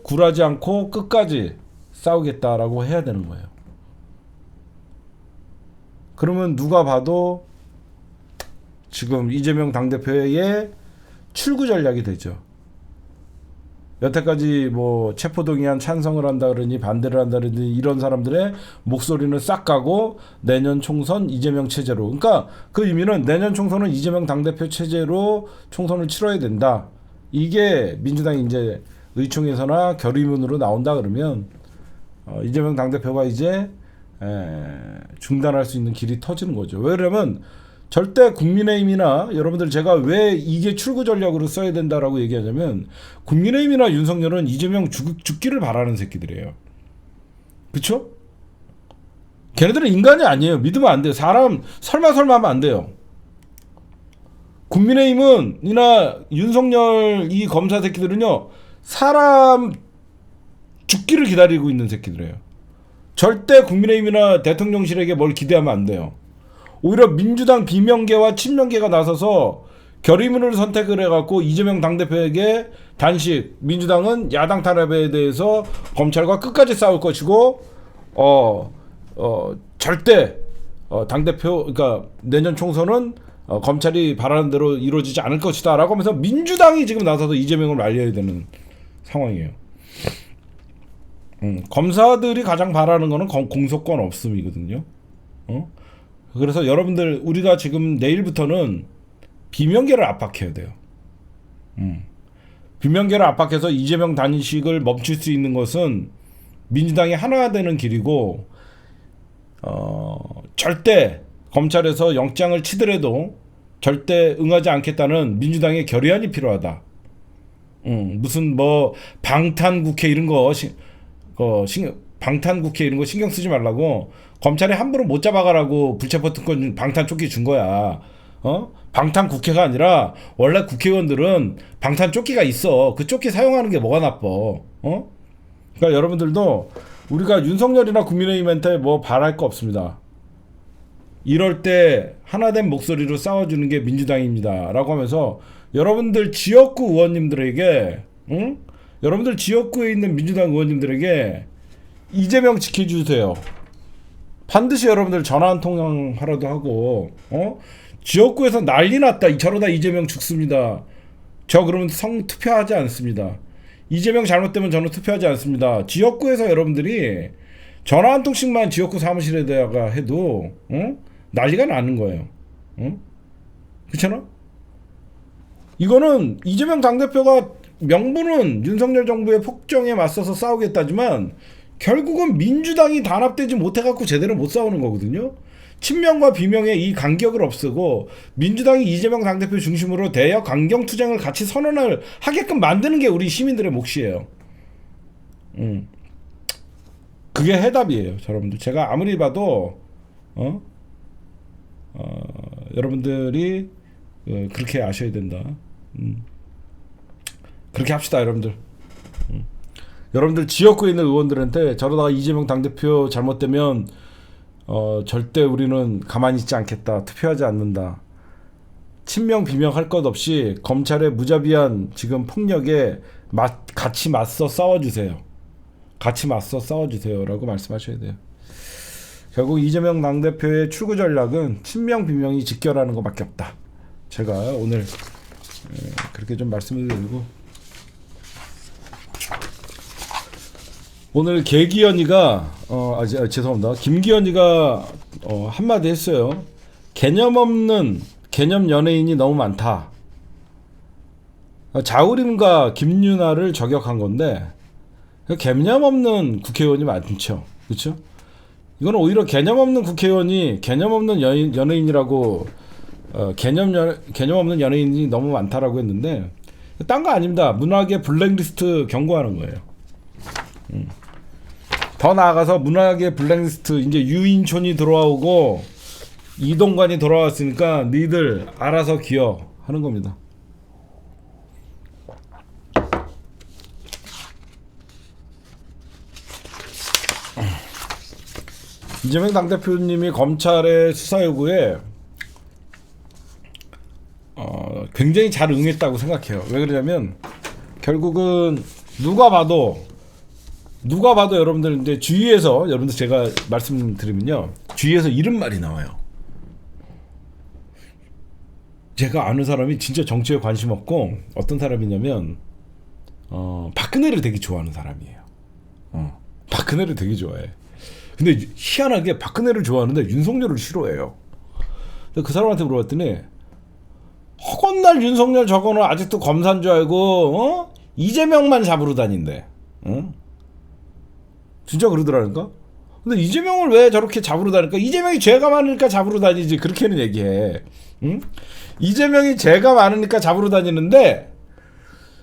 Speaker 1: 굴하지 않고 끝까지 싸우겠다라고 해야 되는 거예요. 그러면 누가 봐도 지금 이재명 당대표의 출구 전략이 되죠. 여태까지 뭐 체포동의안 찬성을 한다 그러니 반대를 한다 그러니 이런 사람들의 목소리는 싹 가고 내년 총선 이재명 체제로, 그러니까 그 의미는 내년 총선은 이재명 당대표 체제로 총선을 치러야 된다. 이게 민주당이 이제 의총에서나 결의문으로 나온다 그러면 이재명 당대표가 이제 중단할 수 있는 길이 터지는 거죠. 왜 그러면 절대 국민의힘이나 여러분들, 제가 왜 이게 출구 전략으로 써야 된다라고 얘기하냐면, 국민의힘이나 윤석열은 이재명 죽기를 바라는 새끼들이에요. 그쵸? 걔네들은 인간이 아니에요. 믿으면 안 돼요. 사람 설마 하면 안 돼요. 국민의힘은 이나 윤석열 이 검사 새끼들은요, 사람 죽기를 기다리고 있는 새끼들이에요. 절대 국민의힘이나 대통령실에게 뭘 기대하면 안 돼요. 오히려 민주당 비명계와 친명계가 나서서 결의문을 선택을 해갖고 이재명 당대표에게 단식, 민주당은 야당 탄압에 대해서 검찰과 끝까지 싸울 것이고 절대 당대표, 그러니까 내년 총선은 검찰이 바라는 대로 이루어지지 않을 것이다 라고 하면서 민주당이 지금 나서서 이재명을 말려야 되는 상황이에요. 검사들이 가장 바라는 거는 공소권 없음이거든요. 그래서 여러분들, 우리가 지금 내일부터는 비명계를 압박해야 돼요. 비명계를 압박해서 이재명 단식을 멈출 수 있는 것은 민주당이 하나 되는 길이고, 절대 검찰에서 영장을 치더라도 절대 응하지 않겠다는 민주당의 결의안이 필요하다. 무슨 뭐 방탄국회 이런 거 방탄국회 이런 거 신경 쓰지 말라고 검찰에 함부로 못 잡아가라고 불체포 특권 방탄조끼 준 거야. 방탄국회가 아니라 원래 국회의원들은 방탄조끼가 있어. 그 조끼 사용하는 게 뭐가 나빠. 그러니까 여러분들도 우리가 윤석열이나 국민의힘한테 뭐 바랄 거 없습니다. 이럴 때 하나된 목소리로 싸워주는 게 민주당입니다 라고 하면서 여러분들 지역구 의원님들에게, 여러분들 지역구에 있는 민주당 의원님들에게 이재명 지켜주세요. 반드시 여러분들 전화 한 통 하라도 하고, 지역구에서 난리 났다, 저러다 이재명 죽습니다, 저 그러면 투표하지 않습니다. 이재명 잘못되면 저는 투표하지 않습니다. 지역구에서 여러분들이 전화 한 통씩만 지역구 사무실에다가 해도 난리가 나는 거예요. 그렇잖아? 이거는 이재명 당대표가 명분은 윤석열 정부의 폭정에 맞서서 싸우겠다지만 결국은 민주당이 단합되지 못해갖고 제대로 못 싸우는 거거든요. 친명과 비명의 이 간격을 없애고 민주당이 이재명 당대표 중심으로 대여 강경투쟁을 같이 선언을 하게끔 만드는 게 우리 시민들의 몫이에요. 그게 해답이에요, 여러분들. 제가 아무리 봐도 여러분들이 그렇게 아셔야 된다. 그렇게 합시다, 여러분들. 여러분들 지역구에 있는 의원들한테 저러다가 이재명 당대표 잘못되면 절대 우리는 가만히 있지 않겠다, 투표하지 않는다, 친명 비명 할 것 없이 검찰의 무자비한 지금 폭력에 같이 맞서 싸워주세요. 같이 맞서 싸워주세요 라고 말씀하셔야 돼요. 결국 이재명 당대표의 출구 전략은 친명 비명이 직결하는 것밖에 없다. 제가 오늘 그렇게 좀 말씀을 드리고, 오늘 개기현이가 죄송합니다. 김기현이가 한마디 했어요. 개념 없는 개념 연예인이 너무 많다. 자우림과 김윤아를 저격한 건데 개념 없는 국회의원이 많죠. 그렇죠? 이건 오히려 개념 없는 국회의원이 개념 없는 연예인이라고 개념 없는 연예인이 너무 많다라고 했는데 딴 거 아닙니다. 문학의 블랙리스트 경고하는 거예요. 더 나아가서 문학의 블랙리스트, 이제 유인촌이 들어오고 이동관이 돌아왔으니까 니들 알아서 기어 하는 겁니다. 이재명 당대표님이 검찰의 수사 요구에 굉장히 잘 응했다고 생각해요. 왜 그러냐면 결국은 누가 봐도 여러분들 이제 주위에서 여러분들 제가 말씀드리면요, 주위에서 이런 말이 나와요. 제가 아는 사람이 진짜 정치에 관심 없고 어떤 사람이냐면 박근혜를 되게 좋아하는 사람이에요. 박근혜를 되게 좋아해. 근데 희한하게 박근혜를 좋아하는데 윤석열을 싫어해요. 그 사람한테 물어봤더니 허건날 윤석열 저거는 아직도 검사인 줄 알고 이재명만 잡으러 다닌대. 진짜 그러더라니까. 근데 이재명을 왜 저렇게 잡으러 다닐까? 이재명이 죄가 많으니까 잡으러 다니지. 그렇게는 얘기해. 이재명이 죄가 많으니까 잡으러 다니는데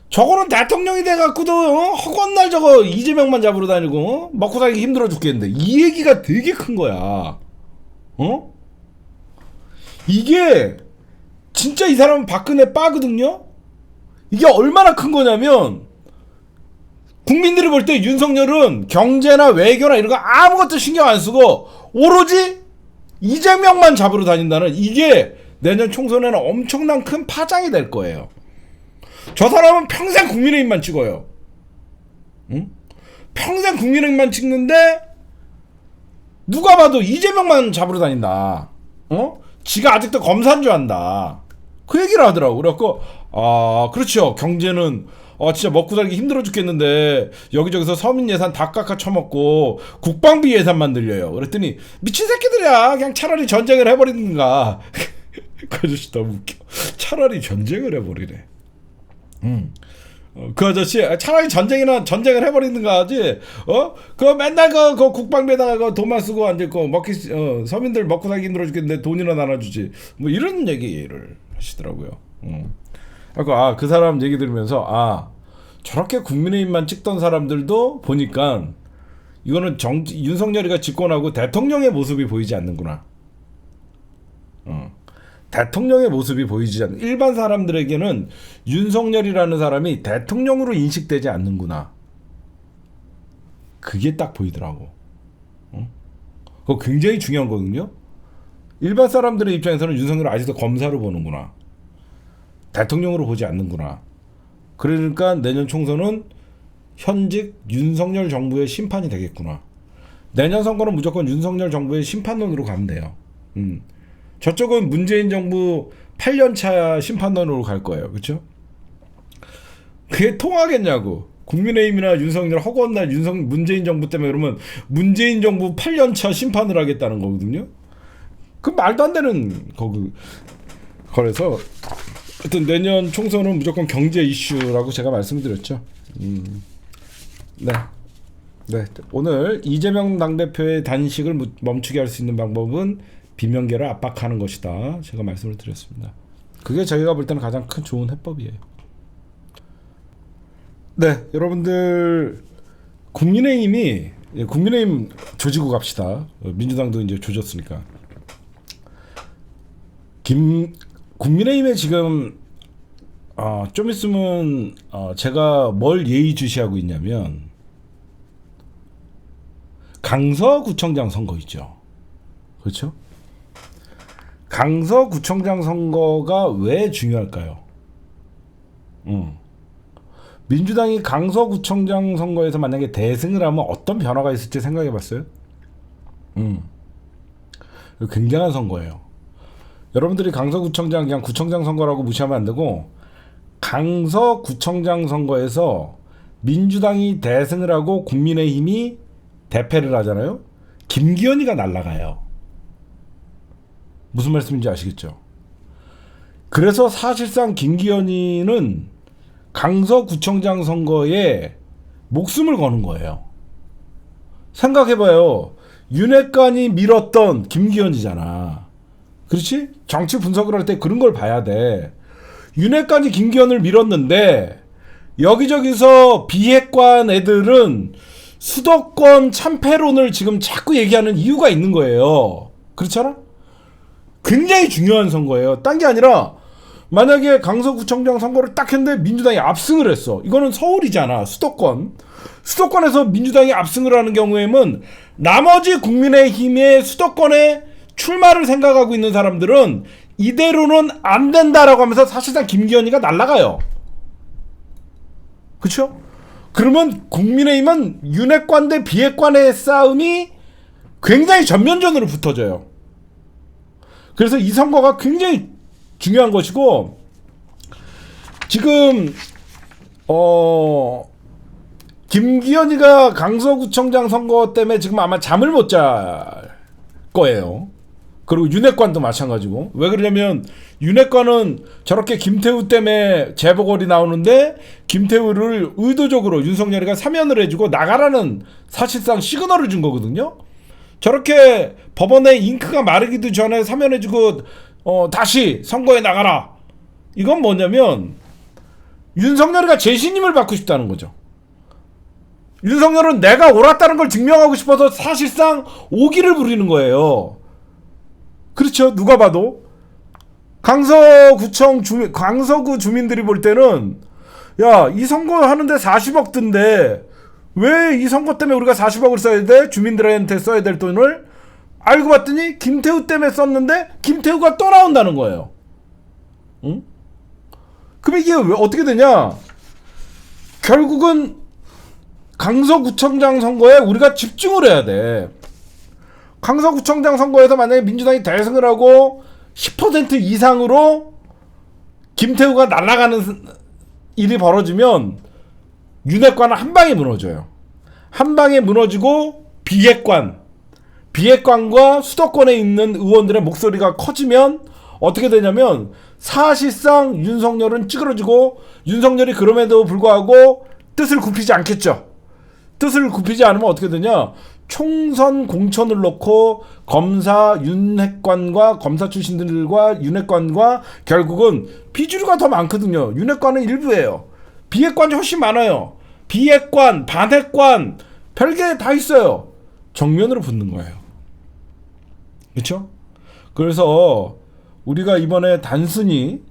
Speaker 1: 저거는 대통령이 돼갖고도 허건날 저거 이재명만 잡으러 다니고 먹고 살기 힘들어 죽겠는데, 이 얘기가 되게 큰 거야. 이게 진짜 이 사람은 박근혜 빠거든요. 이게 얼마나 큰 거냐면 국민들이 볼 때 윤석열은 경제나 외교나 이런 거 아무것도 신경 안 쓰고 오로지 이재명만 잡으러 다닌다는, 이게 내년 총선에는 엄청난 큰 파장이 될 거예요. 저 사람은 평생 국민의힘만 찍어요. 평생 국민의힘만 찍는데 누가 봐도 이재명만 잡으러 다닌다. 지가 아직도 검사인 줄 안다. 그 얘기를 하더라고. 그래갖고 그렇죠. 경제는 진짜 먹고 살기 힘들어 죽겠는데 여기저기서 서민 예산 다 깎아 쳐먹고 국방비 예산만 늘려요. 그랬더니 미친 새끼들이야. 그냥 차라리 전쟁을 해버리든가. 그 아저씨 너무 웃겨. 차라리 전쟁을 해버리래. 그 아저씨 차라리 전쟁을 해버리든가 하지. 그 맨날 그 국방비에다가 돈만 쓰고 앉아있고 서민들 먹고 살기 힘들어 죽겠는데 돈이나 나눠주지. 뭐 이런 얘기를 하시더라고요. 그 사람 얘기 들으면서 저렇게 국민의힘만 찍던 사람들도 보니까 이거는 윤석열이가 집권하고 대통령의 모습이 보이지 않는구나. 대통령의 모습이 보이지 않는, 일반 사람들에게는 윤석열이라는 사람이 대통령으로 인식되지 않는구나. 그게 딱 보이더라고. 그거 굉장히 중요한 거거든요. 일반 사람들의 입장에서는 윤석열을 아직도 검사로 보는구나. 대통령으로 보지 않는구나. 그러니까 내년 총선은 현직 윤석열 정부의 심판이 되겠구나. 내년 선거는 무조건 윤석열 정부의 심판론으로 가면 돼요. 저쪽은 문재인 정부 8년차 심판론으로 갈 거예요. 그렇죠? 그게 통하겠냐고. 국민의힘이나 윤석열 허구한 문재인 정부 때문에 그러면 문재인 정부 8년차 심판을 하겠다는 거거든요. 그 말도 안 되는 거고. 그래서 하여튼 내년 총선은 무조건 경제 이슈라고 제가 말씀을 드렸죠. 네. 오늘 이재명 당대표의 단식을 멈추게 할 수 있는 방법은 비명계를 압박하는 것이다. 제가 말씀을 드렸습니다. 그게 저희가 볼 때는 가장 큰 좋은 해법이에요. 네, 여러분들 국민의힘 조지고 갑시다. 민주당도 이제 조졌으니까. 국민의힘에 지금 좀 있으면 제가 뭘 예의주시하고 있냐면 강서구청장 선거 있죠. 그렇죠? 강서구청장 선거가 왜 중요할까요? 민주당이 강서구청장 선거에서 만약에 대승을 하면 어떤 변화가 있을지 생각해 봤어요? 굉장한 선거예요. 여러분들이 강서구청장 그냥 구청장 선거라고 무시하면 안 되고, 강서구청장 선거에서 민주당이 대승을 하고 국민의힘이 대패를 하잖아요. 김기현이가 날아가요. 무슨 말씀인지 아시겠죠? 그래서 사실상 김기현이는 강서구청장 선거에 목숨을 거는 거예요. 생각해봐요. 윤핵관이 밀었던 김기현이잖아. 그렇지? 정치 분석을 할 때 그런 걸 봐야 돼. 윤핵관이 김기현을 밀었는데 여기저기서 비핵관 애들은 수도권 참패론을 지금 자꾸 얘기하는 이유가 있는 거예요. 그렇잖아? 굉장히 중요한 선거예요. 딴 게 아니라 만약에 강서구청장 선거를 딱 했는데 민주당이 압승을 했어. 이거는 서울이잖아. 수도권. 수도권에서 민주당이 압승을 하는 경우에는 나머지 국민의힘의 수도권에 출마를 생각하고 있는 사람들은 이대로는 안 된다라고 하면서 사실상 김기현이가 날아가요. 그렇죠? 그러면 국민의힘은 윤핵관 대 비핵관의 싸움이 굉장히 전면전으로 붙어져요. 그래서 이 선거가 굉장히 중요한 것이고, 지금 김기현이가 강서구청장 선거 때문에 지금 아마 잠을 못 잘 거예요. 그리고 윤핵관도 마찬가지고. 왜 그러냐면 윤핵관은 저렇게 김태우 때문에 재보궐이 나오는데 김태우를 의도적으로 윤석열이가 사면을 해주고 나가라는 사실상 시그널을 준 거거든요. 저렇게 법원에 잉크가 마르기도 전에 사면해주고 다시 선거에 나가라. 이건 뭐냐면 윤석열이가 재신임을 받고 싶다는 거죠. 윤석열은 내가 옳았다는 걸 증명하고 싶어서 사실상 오기를 부리는 거예요. 그렇죠. 누가 봐도 강서구 주민들이 볼 때는 야, 이 선거 하는데 40억 든데 왜 이 선거 때문에 우리가 40억을 써야 돼? 주민들한테 써야 될 돈을. 알고 봤더니 김태우 때문에 썼는데 김태우가 또 나온다는 거예요. 응? 그럼 이게 왜 어떻게 되냐? 결국은 강서구청장 선거에 우리가 집중을 해야 돼. 강서구청장 선거에서 만약에 민주당이 대승을 하고 10% 이상으로 김태우가 날아가는 일이 벌어지면 윤핵관은 한 방에 무너져요. 한 방에 무너지고 비핵관과 수도권에 있는 의원들의 목소리가 커지면 어떻게 되냐면 사실상 윤석열은 찌그러지고, 윤석열이 그럼에도 불구하고 뜻을 굽히지 않겠죠. 뜻을 굽히지 않으면 어떻게 되냐? 총선 공천을 놓고 검사 윤핵관과 검사 출신들과 윤핵관과 결국은 비주류가 더 많거든요. 윤핵관은 일부예요. 비핵관이 훨씬 많아요. 비핵관, 반핵관, 별게 다 있어요. 정면으로 붙는 거예요. 그렇죠? 그래서 우리가 이번에 단순히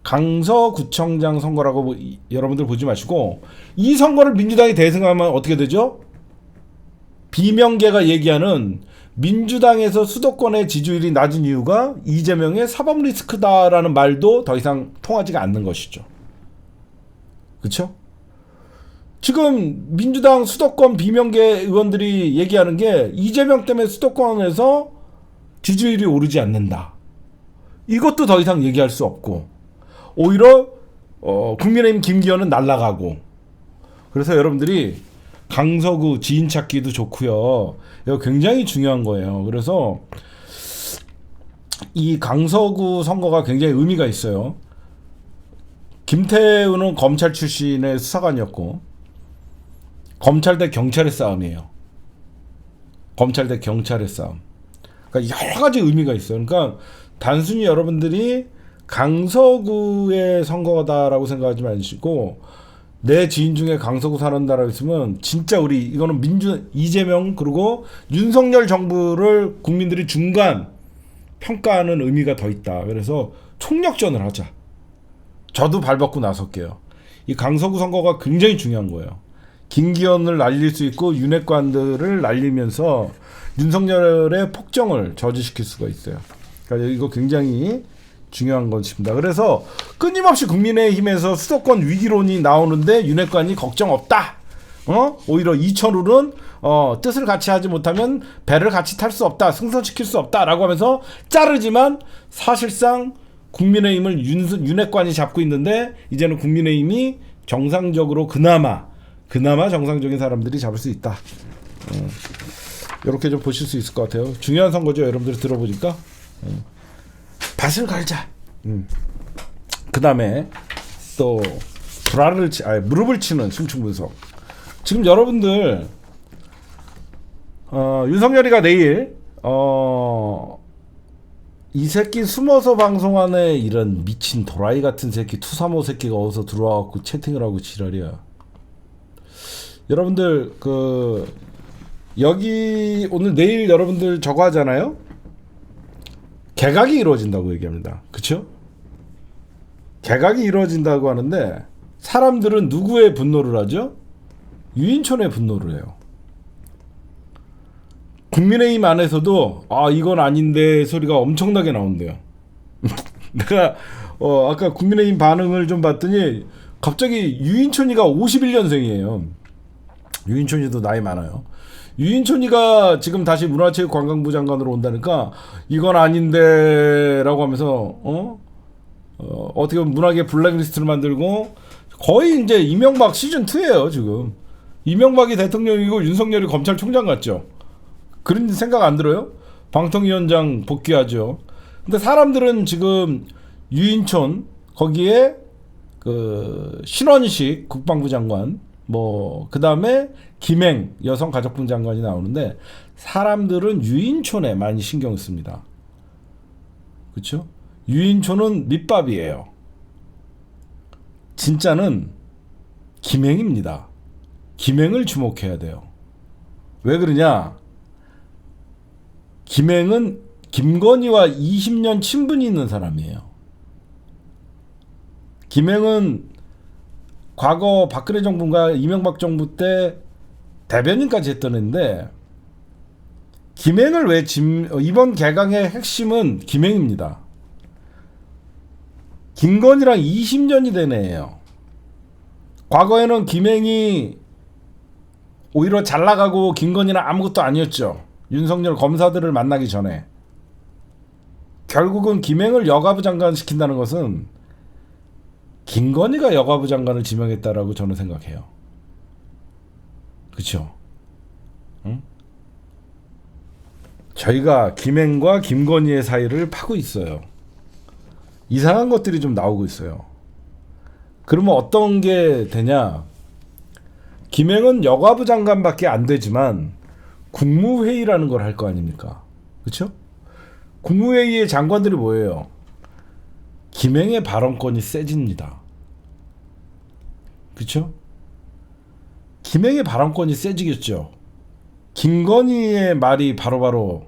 Speaker 1: 강서구청장 선거라고 여러분들 보지 마시고, 이 선거를 민주당이 대승하면 어떻게 되죠? 비명계가 얘기하는 민주당에서 수도권의 지지율이 낮은 이유가 이재명의 사법 리스크다라는 말도 더 이상 통하지가 않는 것이죠. 그렇죠? 지금 민주당 수도권 비명계 의원들이 얘기하는 게 이재명 때문에 수도권에서 지지율이 오르지 않는다. 이것도 더 이상 얘기할 수 없고, 오히려 국민의힘 김기현은 날아가고. 그래서 여러분들이 강서구 지인 찾기도 좋고요. 이거 굉장히 중요한 거예요. 그래서 이 강서구 선거가 굉장히 의미가 있어요. 김태우는 검찰 출신의 수사관이었고, 검찰 대 경찰의 싸움이에요. 검찰 대 경찰의 싸움. 그러니까 여러 가지 의미가 있어요. 그러니까 단순히 여러분들이 강서구의 선거다라고 생각하지 마시고, 내 지인 중에 강서구 사는다라고 했으면 진짜 우리 이거는 이재명 그리고 윤석열 정부를 국민들이 중간 평가하는 의미가 더 있다. 그래서 총력전을 하자. 저도 발벗고 나설게요. 이 강서구 선거가 굉장히 중요한 거예요. 김기현을 날릴 수 있고 윤핵관들을 날리면서 윤석열의 폭정을 저지시킬 수가 있어요. 그러니까 이거 굉장히 중요한 것입니다. 그래서 끊임없이 국민의힘에서 수도권 위기론이 나오는데 윤핵관이 걱정 없다. 오히려 이철우는 뜻을 같이 하지 못하면 배를 같이 탈 수 없다. 승선시킬 수 없다라고 하면서 자르지만 사실상 국민의힘을 윤핵관이 잡고 있는데 이제는 국민의힘이 정상적으로 그나마 정상적인 사람들이 잡을 수 있다. 이렇게 좀 보실 수 있을 것 같아요. 중요한 선거죠. 여러분들이 들어보니까. 밭을 갈자. 그 다음에 또 무릎을 치는 충충분석. 지금 여러분들 윤석열이가 내일 이 새끼 숨어서 방송하네, 이런 미친 도라이 같은 새끼, 투사모 새끼가 어디서 들어와갖고 채팅을 하고 지랄이야. 여러분들 여기 오늘 내일 여러분들 저거 하잖아요. 개각이 이루어진다고 얘기합니다. 그쵸? 개각이 이루어진다고 하는데 사람들은 누구의 분노를 하죠? 유인촌에 분노를 해요. 국민의힘 안에서도 이건 아닌데 소리가 엄청나게 나온대요. 내가 아까 국민의힘 반응을 좀 봤더니 갑자기 유인촌이가 51년생이에요. 유인촌이도 나이 많아요. 유인촌이가 지금 다시 문화체육관광부 장관으로 온다니까 이건 아닌데 라고 하면서 어떻게 보면 문학의 블랙리스트를 만들고 거의 이제 이명박 시즌2예요 지금. 이명박이 대통령이고 윤석열이 검찰총장 같죠. 그런 생각 안 들어요? 방통위원장 복귀하죠. 근데 사람들은 지금 유인촌 거기에 그 신원식 국방부 장관 그 다음에 김행 여성가족부 장관이 나오는데 사람들은 유인촌에 많이 신경 씁니다. 그렇죠? 유인촌은 밑밥이에요. 진짜는 김행입니다. 김행을 주목해야 돼요. 왜 그러냐? 김행은 김건희와 20년 친분이 있는 사람이에요. 김행은 과거 박근혜 정부가 이명박 정부 때 대변인까지 했던 애인데 김행을 왜 이번 개강의 핵심은 김행입니다. 김건희랑 20년이 된 애예요. 과거에는 김행이 오히려 잘 나가고 김건희는 아무것도 아니었죠. 윤석열 검사들을 만나기 전에. 결국은 김행을 여가부 장관 시킨다는 것은 김건희가 여가부 장관을 지명했다라고 저는 생각해요. 그렇죠? 응? 저희가 김행과 김건희의 사이를 파고 있어요. 이상한 것들이 좀 나오고 있어요. 그러면 어떤 게 되냐? 김행은 여가부 장관밖에 안 되지만 국무회의라는 걸 할 거 아닙니까? 그렇죠? 국무회의의 장관들이 뭐예요? 김행의 발언권이 세집니다. 그렇죠? 김행의 발언권이 세지겠죠. 김건희의 말이 바로바로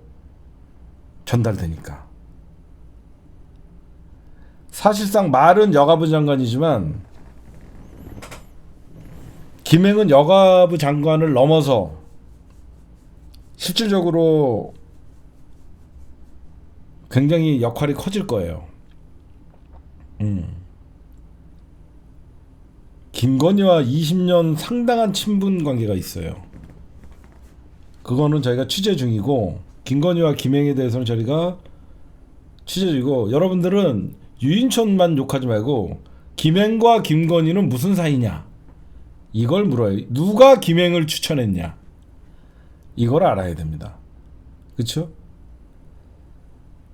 Speaker 1: 전달되니까. 사실상 말은 여가부 장관이지만 김행은 여가부 장관을 넘어서 실질적으로 굉장히 역할이 커질 거예요. 김건희와 20년 상당한 친분 관계가 있어요. 그거는 저희가 취재 중이고 김건희와 김행에 대해서는 저희가 취재 중이고 여러분들은 유인촌만 욕하지 말고 김행과 김건희는 무슨 사이냐 이걸 물어요. 누가 김행을 추천했냐 이걸 알아야 됩니다. 그렇죠?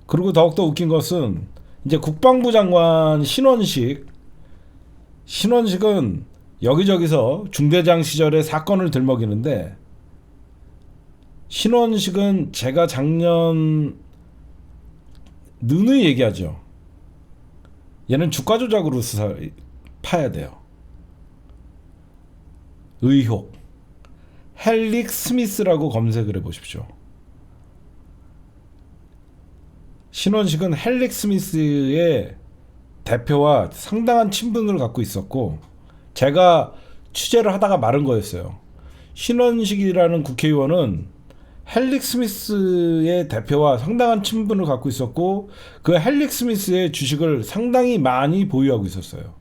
Speaker 1: 그리고 더욱더 웃긴 것은 이제 국방부 장관 신원식은 여기저기서 중대장 시절에 사건을 들먹이는데 신원식은 제가 작년 느느 얘기하죠. 얘는 주가 조작으로 파야 돼요. 의혹 헬릭 스미스라고 검색을 해보십시오. 신원식은 헬릭 스미스의 대표와 상당한 친분을 갖고 있었고 제가 취재를 하다가 말은 거였어요. 신원식이라는 국회의원은 헬릭 스미스의 대표와 상당한 친분을 갖고 있었고 그 헬릭 스미스의 주식을 상당히 많이 보유하고 있었어요.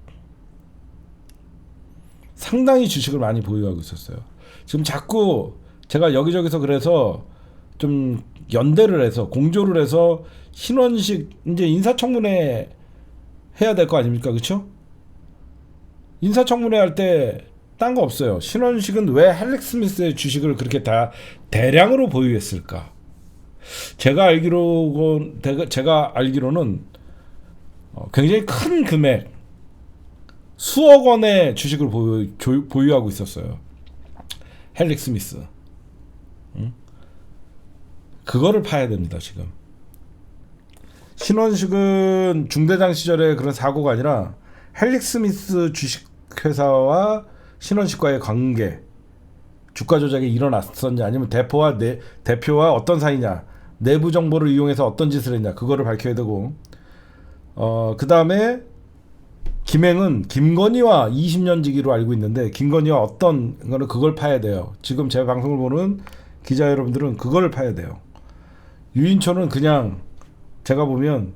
Speaker 1: 상당히 주식을 많이 보유하고 있었어요. 지금 자꾸 제가 여기저기서 그래서 좀 연대를 해서 공조를 해서 신원식 이제 인사청문회 해야 될 거 아닙니까? 그렇죠? 인사청문회 할 때 딴 거 없어요. 신원식은 왜 헬릭 스미스의 주식을 그렇게 다 대량으로 보유했을까? 제가 알기로는 굉장히 큰 금액 수억 원의 주식을 보유하고 있었어요. 헬릭 스미스. 응? 그거를 파야 됩니다, 지금. 신원식은 중대장 시절에 그런 사고가 아니라 헬릭 스미스 주식회사와 신원식과의 관계, 주가 조작이 일어났었냐, 아니면 대표와 어떤 사이냐, 내부 정보를 이용해서 어떤 짓을 했냐, 그거를 밝혀야 되고, 그 다음에 김행은 김건희와 20년 지기로 알고 있는데 김건희와 어떤 거는 그걸 파야 돼요. 지금 제 방송을 보는 기자 여러분들은 그걸 파야 돼요. 유인촌은 그냥 제가 보면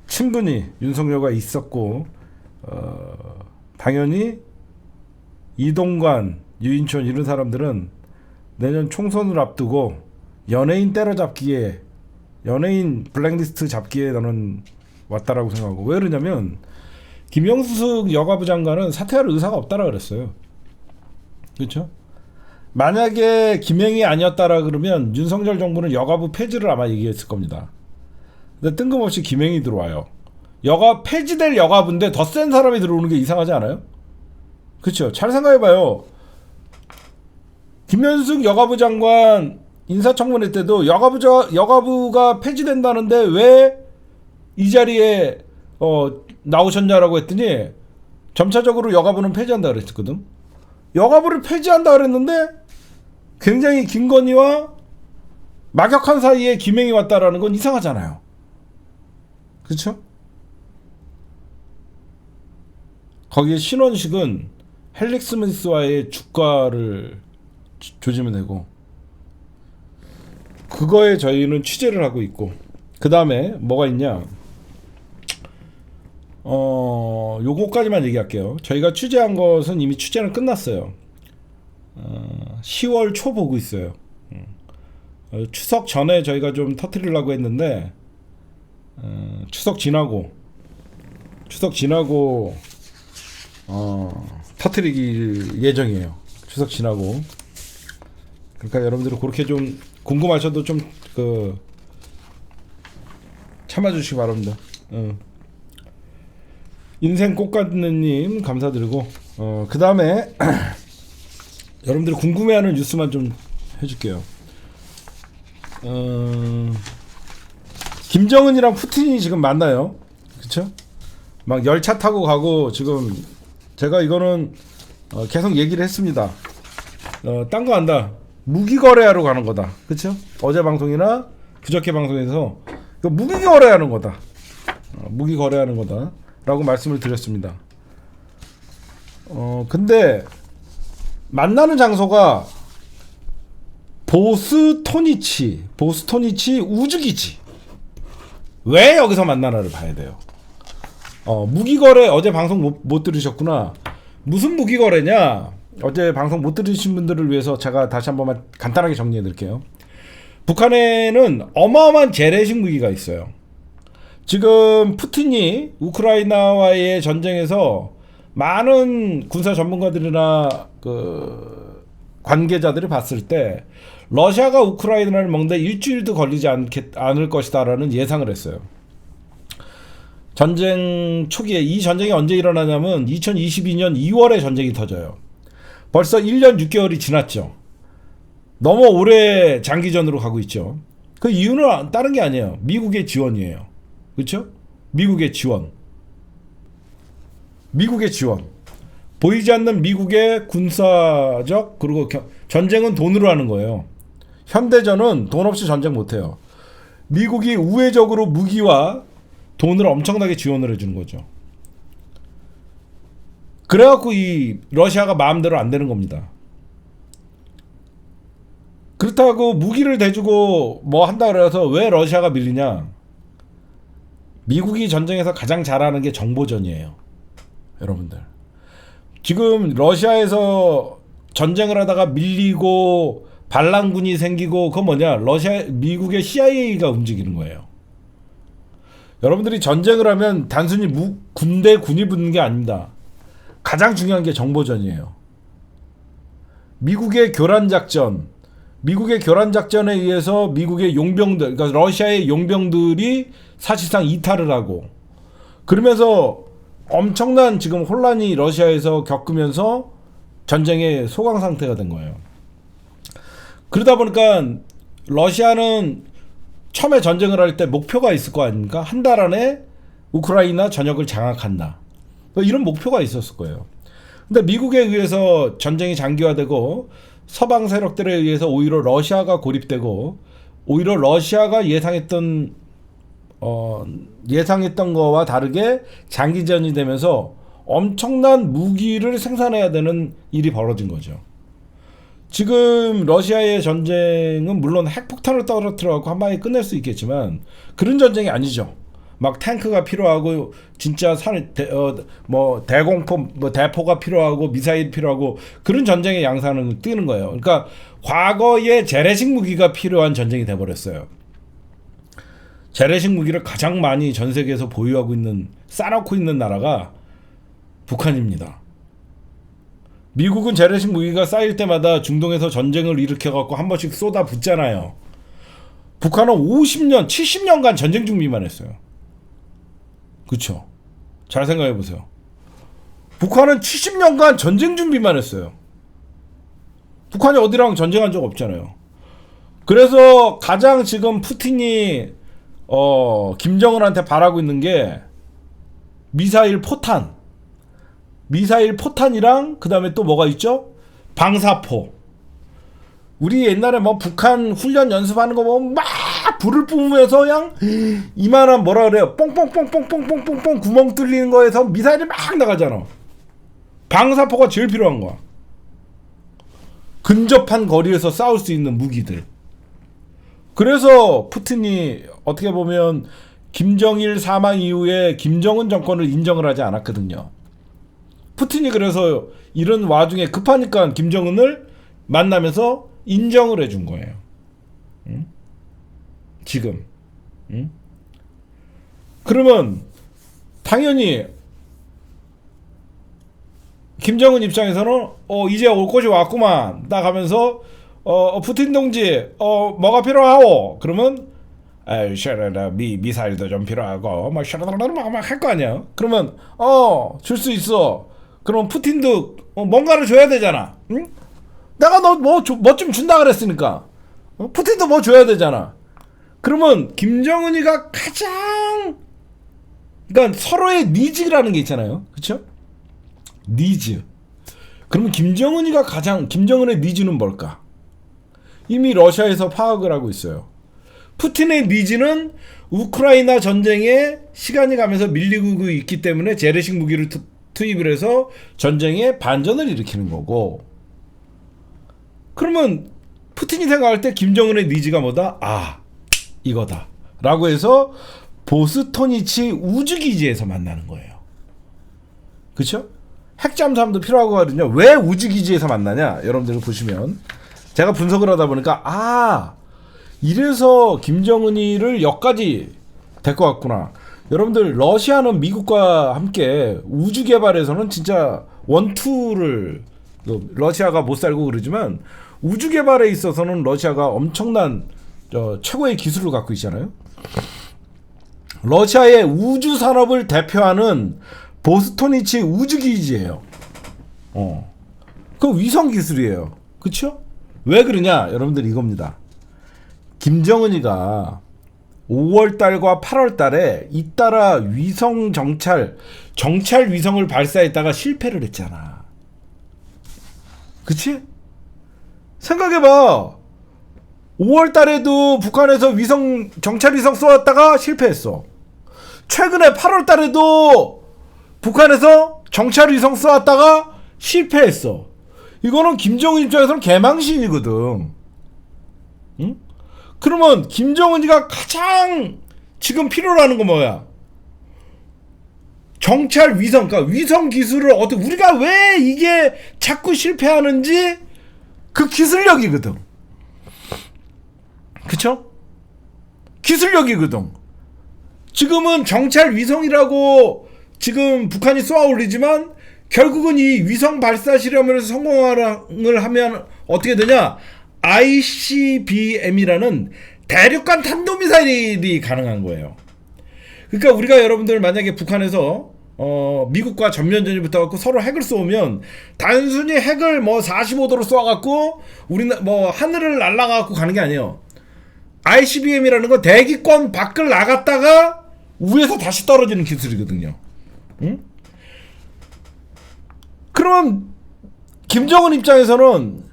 Speaker 1: 충분히 윤석열과 있었고 당연히 이동관, 유인촌 이런 사람들은 내년 총선을 앞두고 연예인 때려잡기에 연예인 블랙리스트 잡기에 나는 왔다라고 생각하고 왜 그러냐면 김영숙 여가부 장관은 사퇴할 의사가 없다라 그랬어요. 그렇죠? 만약에 김행이 아니었다라 그러면 윤석열 정부는 여가부 폐지를 아마 얘기했을 겁니다. 근데 뜬금없이 김행이 들어와요. 폐지될 여가부인데 더 센 사람이 들어오는 게 이상하지 않아요? 그렇죠? 잘 생각해봐요. 김현숙 여가부 장관 인사청문회 때도 여가부가 폐지된다는데 왜 이 자리에 나오셨냐라고 했더니 점차적으로 여가부는 폐지한다 그랬거든. 여가부를 폐지한다 그랬는데 굉장히 김건희와 막역한 사이에 김행이 왔다라는 건 이상하잖아요. 그렇죠? 거기에 신원식은 헬릭 스미스와의 주가를 조지면 되고 그거에 저희는 취재를 하고 있고 그 다음에 뭐가 있냐 요거까지만 얘기할게요. 저희가 취재한 것은 이미 취재는 끝났어요. 10월 초 보고 있어요. 추석 전에 저희가 좀 터뜨리려고 했는데 추석 지나고 터뜨리기 예정이에요. 추석 지나고. 그러니까 여러분들은 그렇게 좀 궁금하셔도 좀 참아주시기 바랍니다. 인생 꽃가드님 감사드리고 그 다음에 여러분들이 궁금해하는 뉴스만 좀 해줄게요. 김정은이랑 푸틴이 지금 만나요. 그쵸? 막 열차 타고 가고 지금 제가 이거는 계속 얘기를 했습니다. 딴 거 안다. 무기 거래하러 가는 거다. 그쵸? 어제 방송이나 그저께 방송에서 무기 거래하는 거다. 무기 거래하는 거다. 라고 말씀을 드렸습니다. 근데 만나는 장소가 보스토니치 우주기지. 왜 여기서 만나나를 봐야 돼요. 무기거래 어제 방송 못 들으셨구나. 무슨 무기거래냐? 어제 방송 못 들으신 분들을 위해서 제가 다시 한 번만 간단하게 정리해 드릴게요. 북한에는 어마어마한 재래식 무기가 있어요. 지금 푸틴이 우크라이나와의 전쟁에서 많은 군사 전문가들이나 관계자들이 봤을 때 러시아가 우크라이나를 먹는데 일주일도 걸리지 않을 것이다라는 예상을 했어요. 전쟁 초기에 이 전쟁이 언제 일어나냐면 2022년 2월에 전쟁이 터져요. 벌써 1년 6개월이 지났죠. 너무 오래 장기전으로 가고 있죠. 그 이유는 다른 게 아니에요. 미국의 지원이에요. 그렇죠? 미국의 지원. 보이지 않는 미국의 군사적 그리고 전쟁은 돈으로 하는 거예요. 현대전은 돈 없이 전쟁 못해요. 미국이 우회적으로 무기와 돈을 엄청나게 지원을 해주는 거죠. 그래갖고 이 러시아가 마음대로 안 되는 겁니다. 그렇다고 무기를 대주고 뭐 한다 그래서 왜 러시아가 밀리냐? 미국이 전쟁에서 가장 잘하는 게 정보전이에요. 여러분들. 지금 러시아에서 전쟁을 하다가 밀리고 반란군이 생기고 그건 뭐냐? 미국의 CIA가 움직이는 거예요. 여러분들이 전쟁을 하면 단순히 군이 붙는 게 아닙니다. 가장 중요한 게 정보전이에요. 미국의 교란작전에 의해서 미국의 용병들, 그러니까 러시아의 용병들이 사실상 이탈을 하고 그러면서 엄청난 지금 혼란이 러시아에서 겪으면서 전쟁의 소강 상태가 된 거예요. 그러다 보니까 러시아는 처음에 전쟁을 할 때 목표가 있을 거 아닙니까? 한 달 안에 우크라이나 전역을 장악한다. 이런 목표가 있었을 거예요. 근데 미국에 의해서 전쟁이 장기화되고 서방 세력들에 의해서 오히려 러시아가 고립되고 오히려 러시아가 예상했던 예상했던 거와 다르게 장기전이 되면서 엄청난 무기를 생산해야 되는 일이 벌어진 거죠. 지금 러시아의 전쟁은 물론 핵폭탄을 떨어뜨려갖고 한 방에 끝낼 수 있겠지만 그런 전쟁이 아니죠. 막 탱크가 필요하고 진짜 대공포 대포가 필요하고 미사일 필요하고 그런 전쟁의 양상을 띄는 거예요. 그러니까 과거에 재래식 무기가 필요한 전쟁이 돼버렸어요. 재래식 무기를 가장 많이 전 세계에서 보유하고 있는 쌓아놓고 있는 나라가 북한입니다. 미국은 재래식 무기가 쌓일 때마다 중동에서 전쟁을 일으켜갖고 한 번씩 쏟아붓잖아요. 북한은 50년, 70년간 전쟁 준비만 했어요. 그쵸? 잘 생각해보세요. 북한은 70년간 전쟁 준비만 했어요. 북한이 어디랑 전쟁한 적 없잖아요. 그래서 가장 지금 푸틴이 김정은한테 바라고 있는 게 미사일 포탄이랑 그 다음에 또 뭐가 있죠? 방사포. 우리 옛날에 뭐 북한 훈련 연습하는 거 보면 막 불을 뿜으면서 그냥 이만한 뭐라 그래요? 뽕뽕뽕뽕뽕뽕뽕뽕 구멍 뚫리는 거에서 미사일이 막 나가잖아. 방사포가 제일 필요한 거야. 근접한 거리에서 싸울 수 있는 무기들. 그래서 푸틴이 어떻게 보면 김정일 사망 이후에 김정은 정권을 인정을 하지 않았거든요. 푸틴이 그래서 이런 와중에 급하니까 김정은을 만나면서 인정을 해준 거예요. 응? 지금. 응? 그러면 당연히 김정은 입장에서는 이제 올 것이 왔구만. 나 가면서 푸틴 동지 뭐가 필요하오? 그러면 미사일도 좀 필요하고 막 할 거 아니야. 그러면 줄 수 있어. 그럼 푸틴도 뭔가를 줘야 되잖아. 응? 내가 너 뭐 좀 준다 그랬으니까 푸틴도 뭐 줘야 되잖아. 그러면 김정은이가 가장 그러니까 서로의 니즈라는 게 있잖아요. 그렇죠? 니즈. 그러면 김정은의 니즈는 뭘까? 이미 러시아에서 파악을 하고 있어요. 푸틴의 니즈는 우크라이나 전쟁에 시간이 가면서 밀리고 있기 때문에 재래식 무기를 투입을 해서 전쟁에 반전을 일으키는 거고, 그러면 푸틴이 생각할 때 김정은의 니즈가 뭐다? 이거다 라고 해서 보스토니치 우주기지에서 만나는 거예요. 그쵸? 핵잠수함도 필요하고 하거든요. 왜 우주기지에서 만나냐? 여러분들 보시면 제가 분석을 하다 보니까 이래서 김정은이를 여기까지 데리고 왔구나. 여러분들 러시아는 미국과 함께 우주 개발에서는 진짜 원투를 러시아가 못 살고 그러지만 우주 개발에 있어서는 러시아가 엄청난 최고의 기술을 갖고 있잖아요. 러시아의 우주 산업을 대표하는 보스토니치 우주기지예요. 그 위성 기술이에요. 그쵸? 왜 그러냐? 여러분들 이겁니다. 김정은이가 5월달과 8월달에 잇따라 위성 정찰 위성을 발사했다가 실패를 했잖아. 그치? 생각해봐. 5월달에도 북한에서 정찰 위성 쏘았다가 실패했어. 최근에 8월달에도 북한에서 정찰 위성 쏘았다가 실패했어. 이거는 김정은 입장에서는 개망신이거든. 응? 그러면 김정은이가 가장 지금 필요로 하는 건 뭐야? 정찰 위성, 그러니까 위성 기술을 우리가 왜 이게 자꾸 실패하는지 그 기술력이거든. 그쵸? 기술력이거든. 지금은 정찰 위성이라고 지금 북한이 쏘아 올리지만 결국은 이 위성 발사 실험에서 성공을 하면 어떻게 되냐? ICBM이라는 대륙간 탄도미사일이 가능한 거예요. 그러니까 우리가 여러분들 만약에 북한에서 미국과 전면전이 붙어갖고 서로 핵을 쏘면 단순히 핵을 45도로 쏘아갖고 우리는 하늘을 날아가갖고 가는 게 아니에요. ICBM이라는 건 대기권 밖을 나갔다가 위에서 다시 떨어지는 기술이거든요. 응? 그러면 김정은 입장에서는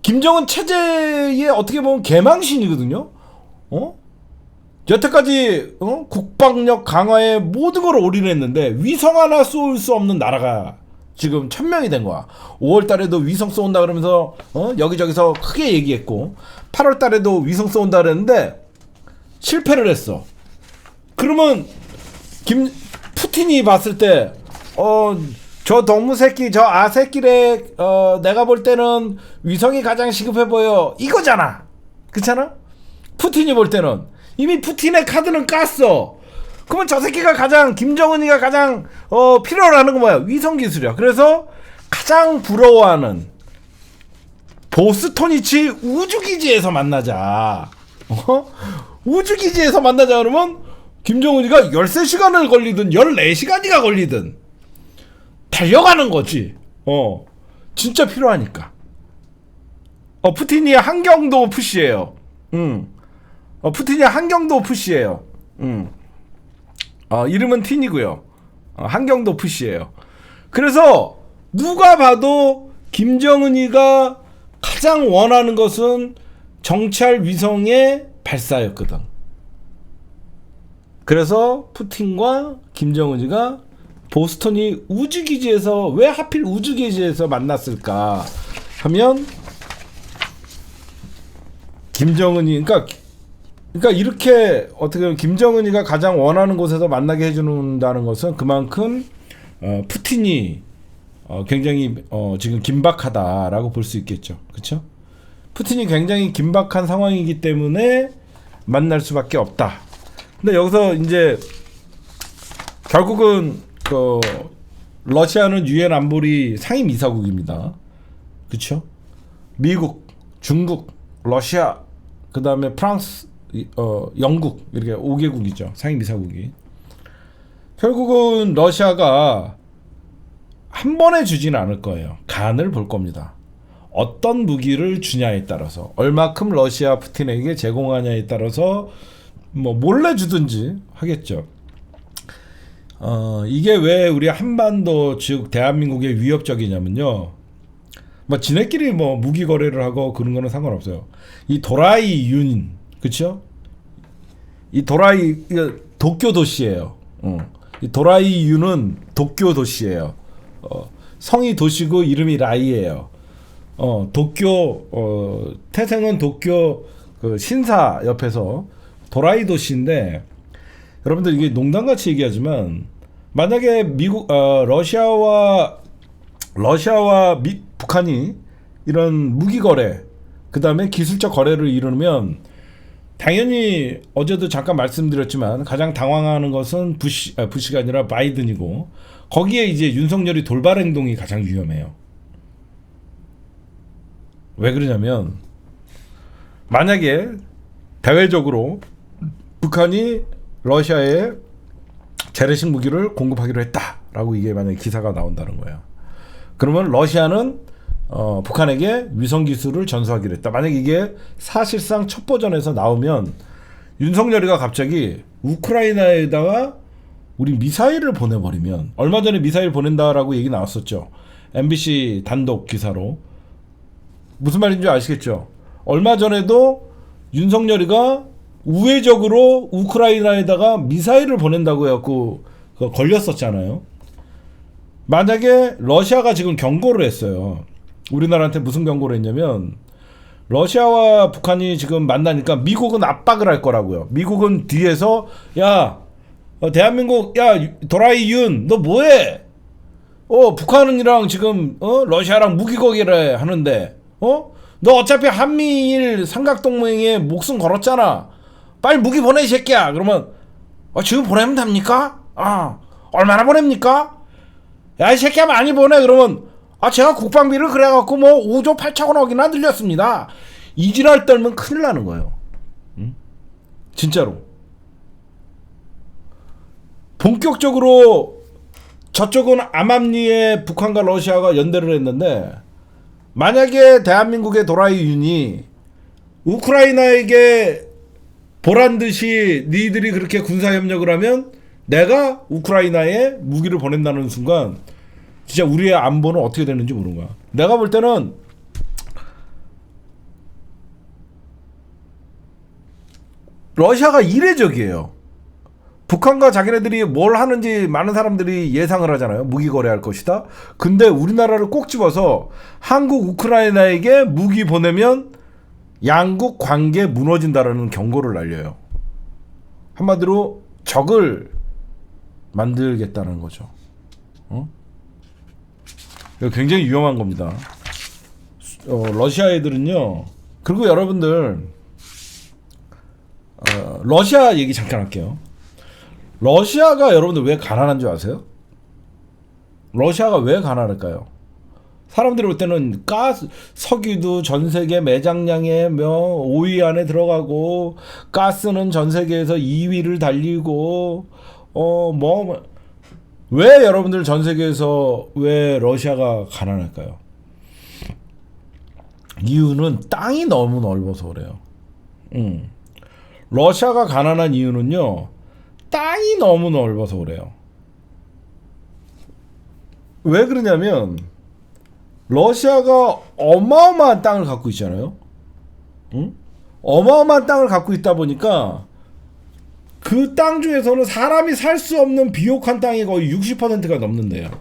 Speaker 1: 김정은 체제의 어떻게 보면 개망신이거든요. 여태까지 국방력 강화에 모든 걸 올인했는데 위성 하나 쏠 수 없는 나라가 지금 1000명이 된 거야. 5월 달에도 위성 쏜다 그러면서 여기저기서 크게 얘기했고 8월 달에도 위성 쏜다 그랬는데 실패를 했어. 그러면 푸틴이 봤을 때 저 동무 새끼 저 새끼래 내가 볼 때는 위성이 가장 시급해 보여 이거잖아. 그렇잖아? 푸틴이 볼 때는 이미 푸틴의 카드는 깠어. 그러면 저 새끼가 가장 김정은이가 가장 필요로 하는 건 뭐야? 위성 기술이야. 그래서 가장 부러워하는 보스토니치 우주기지에서 만나자. 우주기지에서 만나자 그러면 김정은이가 13시간을 걸리든 14시간이가 걸리든 달려가는 거지. 진짜 필요하니까. 푸틴이 한경도 푸시예요. 푸틴이 한경도 푸시예요. 이름은 틴이고요. 한경도 푸시예요. 그래서 누가 봐도 김정은이가 가장 원하는 것은 정찰 위성의 발사였거든. 그래서 푸틴과 김정은이가 보스턴이 우주기지에서 왜 하필 우주기지에서 만났을까 하면 김정은이 그러니까 이렇게 어떻게 보면 김정은이가 가장 원하는 곳에서 만나게 해준다는 것은 그만큼 푸틴이 굉장히 지금 긴박하다라고 볼 수 있겠죠. 그렇죠? 푸틴이 굉장히 긴박한 상황이기 때문에 만날 수밖에 없다. 근데 여기서 이제 결국은 러시아는 유엔 안보리 상임이사국입니다. 그렇죠? 미국, 중국, 러시아, 그 다음에 프랑스, 영국 이렇게 5개국이죠. 상임이사국이. 결국은 러시아가 한 번에 주지는 않을 거예요. 간을 볼 겁니다. 어떤 무기를 주냐에 따라서 얼마큼 러시아 푸틴에게 제공하냐에 따라서 뭐 몰래 주든지 하겠죠. 이게 왜 우리 한반도 즉 대한민국에 위협적이냐면요. 뭐 지네끼리 뭐 무기 거래를 하고 그런 거는 상관없어요. 이 도라이 윤, 그렇죠? 이 도라이 도쿄 도시예요. 이 도라이 윤은 도쿄 도시예요. 성이 도시고 이름이 라이예요. 도쿄 태생은 도쿄 그 신사 옆에서 도라이 도시인데 여러분들 이게 농담같이 얘기하지만 만약에 러시아와 북한이 이런 무기 거래 그 다음에 기술적 거래를 이루면 당연히 어제도 잠깐 말씀드렸지만 가장 당황하는 것은 부시가 아니라 바이든이고 거기에 이제 윤석열이 돌발 행동이 가장 위험해요. 왜 그러냐면 만약에 대외적으로 북한이 러시아에 재래식 무기를 공급하기로 했다라고 이게 만약에 기사가 나온다는 거예요. 그러면 러시아는 북한에게 위성 기술을 전수하기로 했다. 만약 이게 사실상 첫 버전에서 나오면 윤석열이가 갑자기 우크라이나에다가 우리 미사일을 보내버리면 얼마 전에 미사일 보낸다라고 얘기 나왔었죠. MBC 단독 기사로. 무슨 말인지 아시겠죠? 얼마 전에도 윤석열이가 우회적으로 우크라이나에다가 미사일을 보낸다고 해갖고 걸렸었잖아요. 만약에 러시아가 지금 경고를 했어요. 우리나라한테 무슨 경고를 했냐면 러시아와 북한이 지금 만나니까 미국은 압박을 할 거라고요. 미국은 뒤에서 야 대한민국 야 도라이 윤 너 뭐해? 북한이랑 지금 러시아랑 무기 거래를 하는데 너 어차피 한미일 삼각동맹에 목숨 걸었잖아. 빨리 무기 보내 이 새끼야. 그러면 지금 보내면 됩니까? 얼마나 보냅니까? 야 이 새끼야 많이 보내. 그러면 제가 국방비를 그래갖고 뭐 5조 8천억이나 늘렸습니다. 이지랄 떨면 큰일 나는 거예요. 응? 진짜로. 본격적으로 저쪽은 암암리에 북한과 러시아가 연대를 했는데 만약에 대한민국의 도라이 윤이 우크라이나에게 보란듯이 니들이 그렇게 군사협력을 하면 내가 우크라이나에 무기를 보낸다는 순간 진짜 우리의 안보는 어떻게 되는지 모르는 거야. 내가 볼 때는 러시아가 이례적이에요. 북한과 자기네들이 뭘 하는지 많은 사람들이 예상을 하잖아요. 무기 거래할 것이다. 근데 우리나라를 꼭 집어서 한국 우크라이나에게 무기 보내면 양국 관계 무너진다라는 경고를 날려요. 한마디로 적을 만들겠다는 거죠. 이거 굉장히 위험한 겁니다. 러시아 애들은요. 그리고 여러분들 러시아 얘기 잠깐 할게요. 러시아가 여러분들 왜 가난한 줄 아세요? 러시아가 왜 가난할까요? 사람들이 볼 때는 석유도 전 세계 매장량의 5위 안에 들어가고 가스는 전 세계에서 2위를 달리고 왜 여러분들 전 세계에서 왜 러시아가 가난할까요? 이유는 땅이 너무 넓어서 그래요. 러시아가 가난한 이유는요. 땅이 너무 넓어서 그래요. 왜 그러냐면 러시아가 어마어마한 땅을 갖고 있잖아요. 어마어마한 땅을 갖고 있다 보니까 그 땅 중에서는 사람이 살 수 없는 비옥한 땅이 거의 60%가 넘는데요.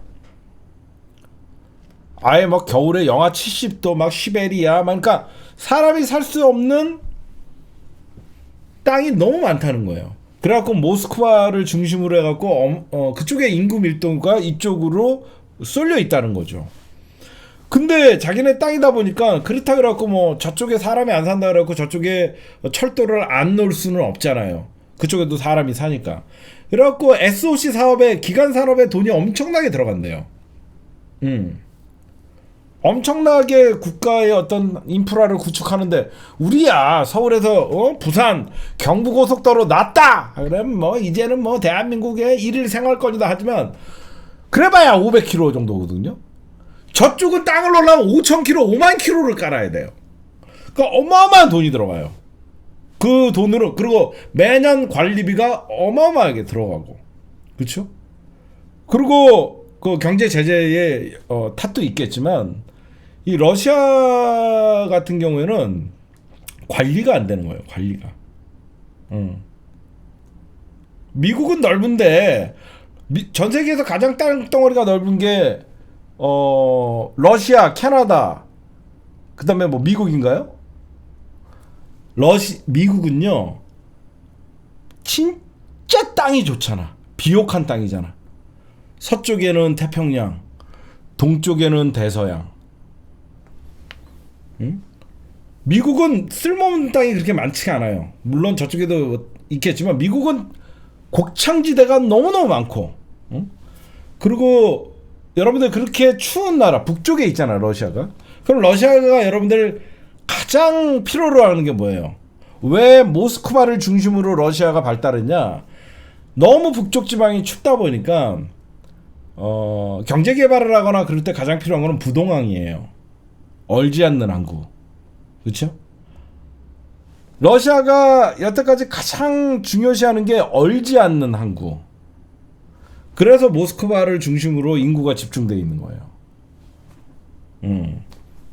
Speaker 1: 아예 막 겨울에 영하 70도 막 시베리아 그러니까 사람이 살 수 없는 땅이 너무 많다는 거예요. 그래갖고 모스크바를 중심으로 해갖고 그쪽의 인구 밀도가 이쪽으로 쏠려 있다는 거죠. 근데 자기네 땅이다 보니까 그렇다 그래갖고 뭐 저쪽에 사람이 안 산다 그래갖고 저쪽에 철도를 안 놓을 수는 없잖아요. 그쪽에도 사람이 사니까. 그래갖고 SOC 사업에 기간 산업에 돈이 엄청나게 들어간대요. 엄청나게 국가의 어떤 인프라를 구축하는데 우리야 서울에서 부산 경부고속도로 놨다 그러면 뭐 이제는 뭐 대한민국의 일일 생활권이다 하지만 그래봐야 500km 정도거든요. 저쪽은 땅을 놓으려면 5,000km 5만 km를 깔아야 돼요. 그러니까 어마어마한 돈이 들어가요. 그 돈으로 그리고 매년 관리비가 어마어마하게 들어가고 그렇죠? 그리고 그 경제 제재의 탓도 있겠지만 이 러시아 같은 경우에는 관리가 안 되는 거예요. 관리가. 미국은 넓은데 전 세계에서 가장 땅덩어리가 넓은 게 러시아, 캐나다, 그다음에 뭐 미국인가요? 미국은요 진짜 땅이 좋잖아. 비옥한 땅이잖아. 서쪽에는 태평양, 동쪽에는 대서양. 미국은 쓸모없는 땅이 그렇게 많지가 않아요. 물론 저쪽에도 있겠지만 미국은 곡창지대가 너무너무 많고 그리고 여러분들 그렇게 추운 나라 북쪽에 있잖아요. 러시아가. 그럼 러시아가 여러분들 가장 필요로 하는 게 뭐예요? 왜 모스크바를 중심으로 러시아가 발달했냐? 너무 북쪽 지방이 춥다 보니까 경제 개발을 하거나 그럴 때 가장 필요한 거는 부동항이에요. 얼지 않는 항구. 그렇죠? 러시아가 여태까지 가장 중요시하는 게 얼지 않는 항구. 그래서 모스크바를 중심으로 인구가 집중되어 있는 거예요.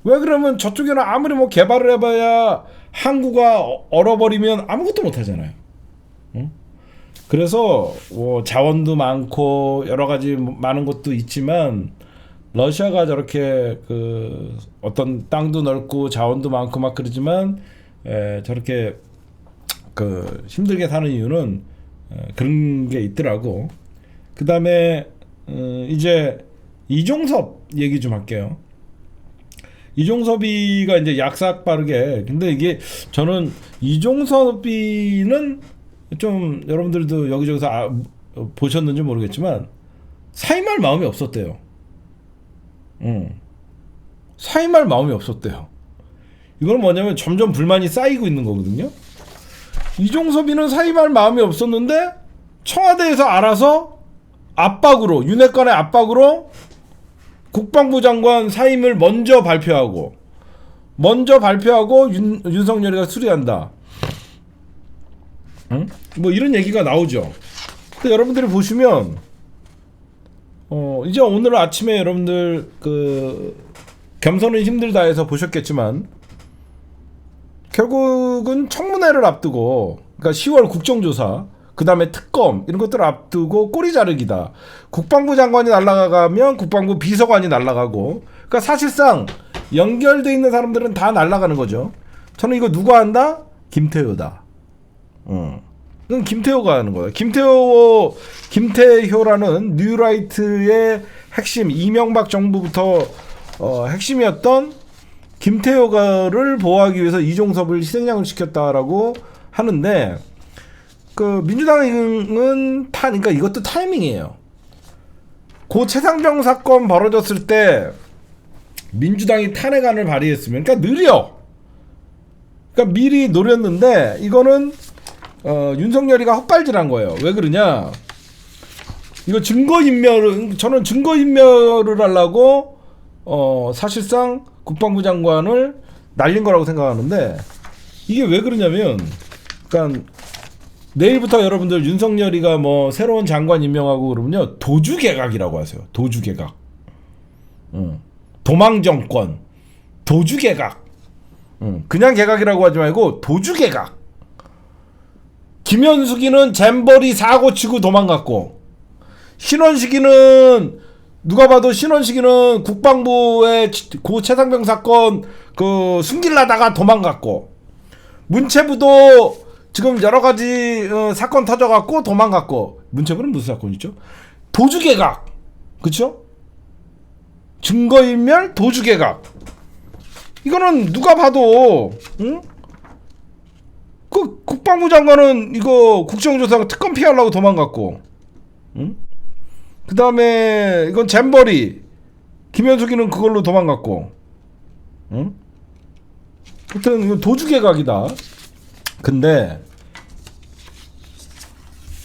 Speaker 1: 왜 그러면 저쪽에는 아무리 뭐 개발을 해봐야 항구가 얼어버리면 아무것도 못 하잖아요. 그래서 뭐 자원도 많고 여러 가지 많은 것도 있지만 러시아가 저렇게 그 어떤 땅도 넓고 자원도 많고 막 그러지만 저렇게 그 힘들게 사는 이유는 그런 게 있더라고. 그 다음에 이제 이종섭 얘기 좀 할게요. 이종섭이가 이제 약삭 빠르게 근데 이게 저는 이종섭이는 좀 여러분들도 여기저기서 보셨는지 모르겠지만 사임할 마음이 없었대요. 사임할 마음이 없었대요. 이건 뭐냐면 점점 불만이 쌓이고 있는 거거든요. 이종섭이는 사임할 마음이 없었는데 청와대에서 알아서 압박으로 윤핵관의 압박으로 국방부 장관 사임을 먼저 발표하고 윤석열이가 수리한다. 뭐 이런 얘기가 나오죠. 근데 여러분들이 보시면 이제 오늘 아침에 여러분들 그 겸손은 힘들다 해서 보셨겠지만 결국은 청문회를 앞두고 그러니까 10월 국정조사, 그 다음에 특검 이런 것들 앞두고 꼬리 자르기다. 국방부 장관이 날아가면 국방부 비서관이 날아가고, 그러니까 사실상 연결돼 있는 사람들은 다 날아가는 거죠. 저는 이거 누가 한다? 김태효다. 이건 김태효가 하는 거야. 김태효라는 뉴라이트의 핵심, 이명박 정부부터 핵심이었던 김태효를 보호하기 위해서 이종섭을 희생양을 시켰다라고 하는데, 그 민주당은 그러니까 이것도 타이밍이에요. 고 최상병 사건 벌어졌을 때 민주당이 탄핵안을 발의했으면, 그러니까 느려. 그러니까 미리 노렸는데 이거는 윤석열이가 헛발질한 거예요. 왜 그러냐? 이거 저는 증거인멸을 하려고 사실상 국방부 장관을 날린 거라고 생각하는데, 이게 왜 그러냐면, 그러니까 내일부터 여러분들 윤석열이가 뭐 새로운 장관 임명하고 그러면요, 도주개각이라고 하세요. 도주개각. 도망정권, 도주개각. 그냥 개각이라고 하지 말고 도주개각. 김현숙이는 잼버리 사고 치고 도망갔고, 신원식이는 누가 봐도 신원식이는 국방부의 고 최상병 사건 그 숨기려다가 도망갔고, 문체부도 지금 여러 가지 사건 터져갖고 도망갔고. 문체부는 무슨 사건이죠? 도주개각. 그쵸? 증거인멸, 도주개각. 이거는 누가 봐도, 응? 그 국방부 장관은 이거 국정조사 특검 피하려고 도망갔고, 응? 그 다음에 이건 잼버리, 김현숙이는 그걸로 도망갔고, 응? 하여튼 이거 도주개각이다. 근데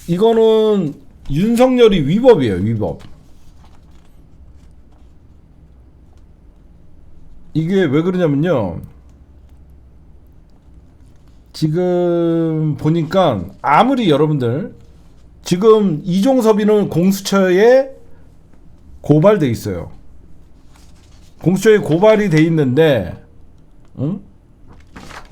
Speaker 1: 이거는 윤석열이 위법이에요. 위법. 이게 왜 그러냐면요, 지금 보니까 아무리 여러분들 지금 이종섭이는 공수처에 고발돼 있어요. 공수처에 고발이 돼 있는데, 응?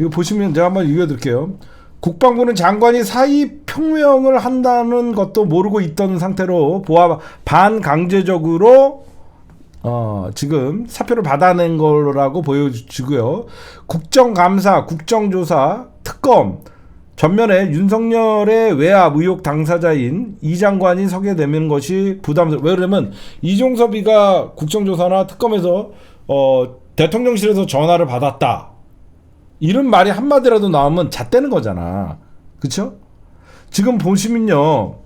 Speaker 1: 이거 보시면 제가 한번 읽어드릴게요. 국방부는 장관이 사의 표명을 한다는 것도 모르고 있던 상태로 반강제적으로 지금 사표를 받아낸 거라고 보여지고요. 국정감사, 국정조사, 특검 전면에 윤석열의 외압 의혹 당사자인 이 장관이 서게 되는 것이 부담스러워. 왜 그러면 이종섭이가 국정조사나 특검에서 대통령실에서 전화를 받았다, 이런 말이 한마디라도 나오면 잣대는 거잖아. 그쵸? 지금 보시면요,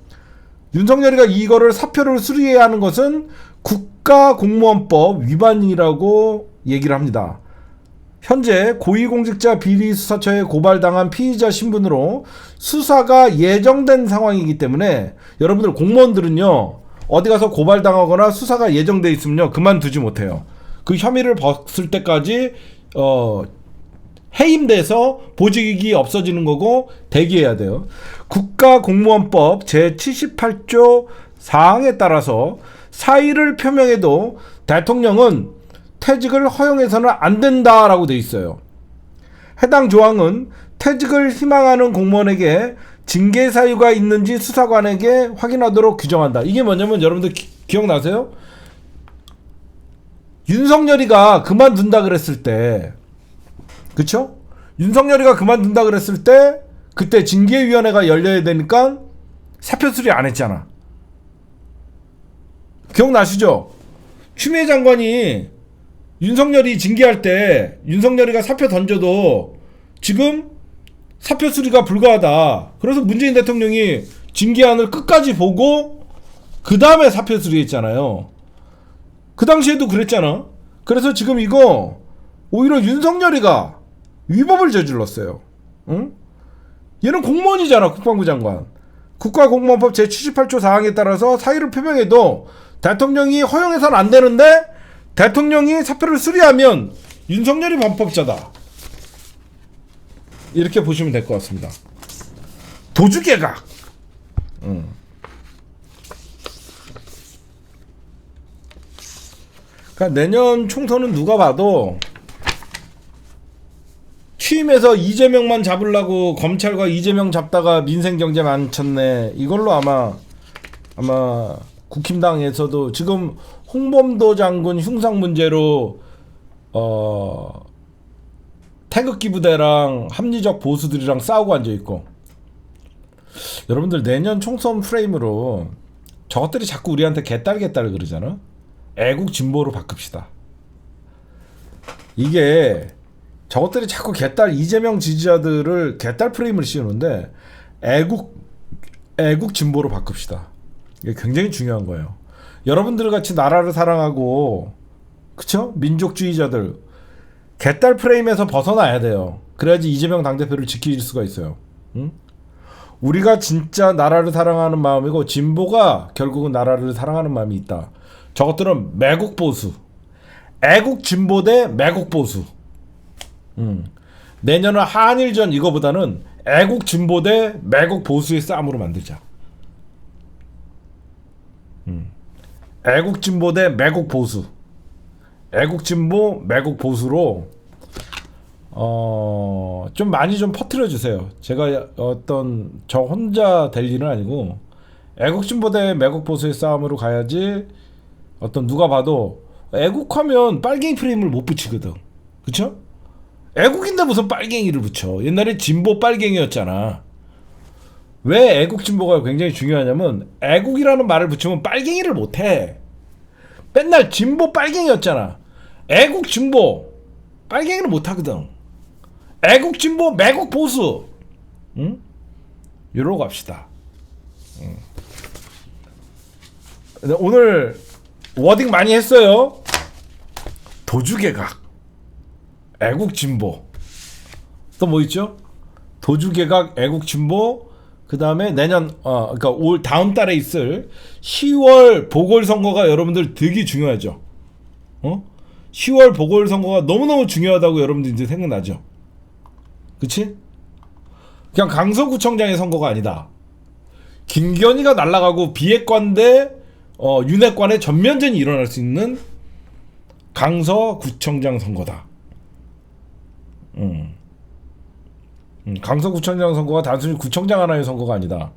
Speaker 1: 윤석열이가 이거를 사표를 수리해야 하는 것은 국가공무원법 위반이라고 얘기를 합니다. 현재 고위공직자 비리수사처에 고발당한 피의자 신분으로 수사가 예정된 상황이기 때문에 여러분들 공무원들은요, 어디 가서 고발당하거나 수사가 예정돼 있으면요, 그만두지 못해요. 그 혐의를 벗을 때까지 해임돼서 보직이 없어지는 거고 대기해야 돼요. 국가공무원법 제78조 사항에 따라서 사의를 표명해도 대통령은 퇴직을 허용해서는 안 된다라고 돼 있어요. 해당 조항은 퇴직을 희망하는 공무원에게 징계 사유가 있는지 수사관에게 확인하도록 규정한다. 이게 뭐냐면 여러분들 기억나세요? 윤석열이가 그만둔다 그랬을 때, 그쵸? 윤석열이가 그만둔다 그랬을 때 그때 징계위원회가 열려야 되니까 사표 수리 안 했잖아. 기억나시죠? 추미애 장관이 윤석열이 징계할 때 윤석열이가 사표 던져도 지금 사표 수리가 불가하다. 그래서 문재인 대통령이 징계안을 끝까지 보고 그 다음에 사표 수리했잖아요. 그 당시에도 그랬잖아. 그래서 지금 이거 오히려 윤석열이가 위법을 저질렀어요. 응? 얘는 공무원이잖아. 국방부 장관. 국가공무원법 제78조 사항에 따라서 사의를 표명해도 대통령이 허용해서는 안 되는데 대통령이 사표를 수리하면 윤석열이 범법자다. 이렇게 보시면 될 것 같습니다. 도주개각. 그러니까 내년 총선은 누가 봐도 취임해서 이재명만 잡으려고 검찰과 이재명 잡다가 민생경제 망쳤네. 이걸로 아마 국힘당에서도 지금 홍범도 장군 흉상 문제로 태극기 부대랑 합리적 보수들이랑 싸우고 앉아 있고. 여러분들 내년 총선 프레임으로 저것들이 자꾸 우리한테 개딸 그러잖아. 애국 진보로 바꿉시다. 이게 저것들이 자꾸 개딸 이재명 지지자들을 개딸 프레임을 씌우는데 애국 진보로 바꿉시다. 이게 굉장히 중요한 거예요. 여러분들 같이 나라를 사랑하고 그쵸? 민족주의자들 개딸 프레임에서 벗어나야 돼요. 그래야지 이재명 당대표를 지킬 수가 있어요. 응? 우리가 진짜 나라를 사랑하는 마음이고 진보가 결국은 나라를 사랑하는 마음이 있다. 저것들은 매국 보수, 애국 진보 대 매국 보수. 내년은 한일전 이거보다는 애국 진보 대 매국 보수의 싸움으로 만들자. 애국 진보 대 매국 보수. 애국 진보 매국 보수로 좀 많이 좀 퍼뜨려 주세요. 제가 저 혼자 될 일은 아니고 애국 진보 대 매국 보수의 싸움으로 가야지. 누가 봐도 애국하면 빨갱이 프레임을 못 붙이거든. 그쵸? 애국인데 무슨 빨갱이를 붙여. 옛날에 진보 빨갱이였잖아. 왜 애국 진보가 굉장히 중요하냐면 애국이라는 말을 붙이면 빨갱이를 못해. 맨날 진보 빨갱이였잖아. 애국 진보 빨갱이를 못하거든. 애국 진보 매국 보수. 응? 이러고 갑시다. 오늘 워딩 많이 했어요. 도주개각, 애국 진보. 또 뭐 있죠? 도주개각, 애국 진보. 그 다음에 내년 그러니까 올 다음 달에 있을 10월 보궐선거가 여러분들 되게 중요하죠. 10월 보궐선거가 너무너무 중요하다고 여러분들 이제 생각나죠. 그치? 그냥 강서구청장의 선거가 아니다. 김건희가 날아가고 비핵관 대 윤핵관의 전면전이 일어날 수 있는 강서구청장 선거다. 강서구청장 선거가 단순히 구청장 하나의 선거가 아니다.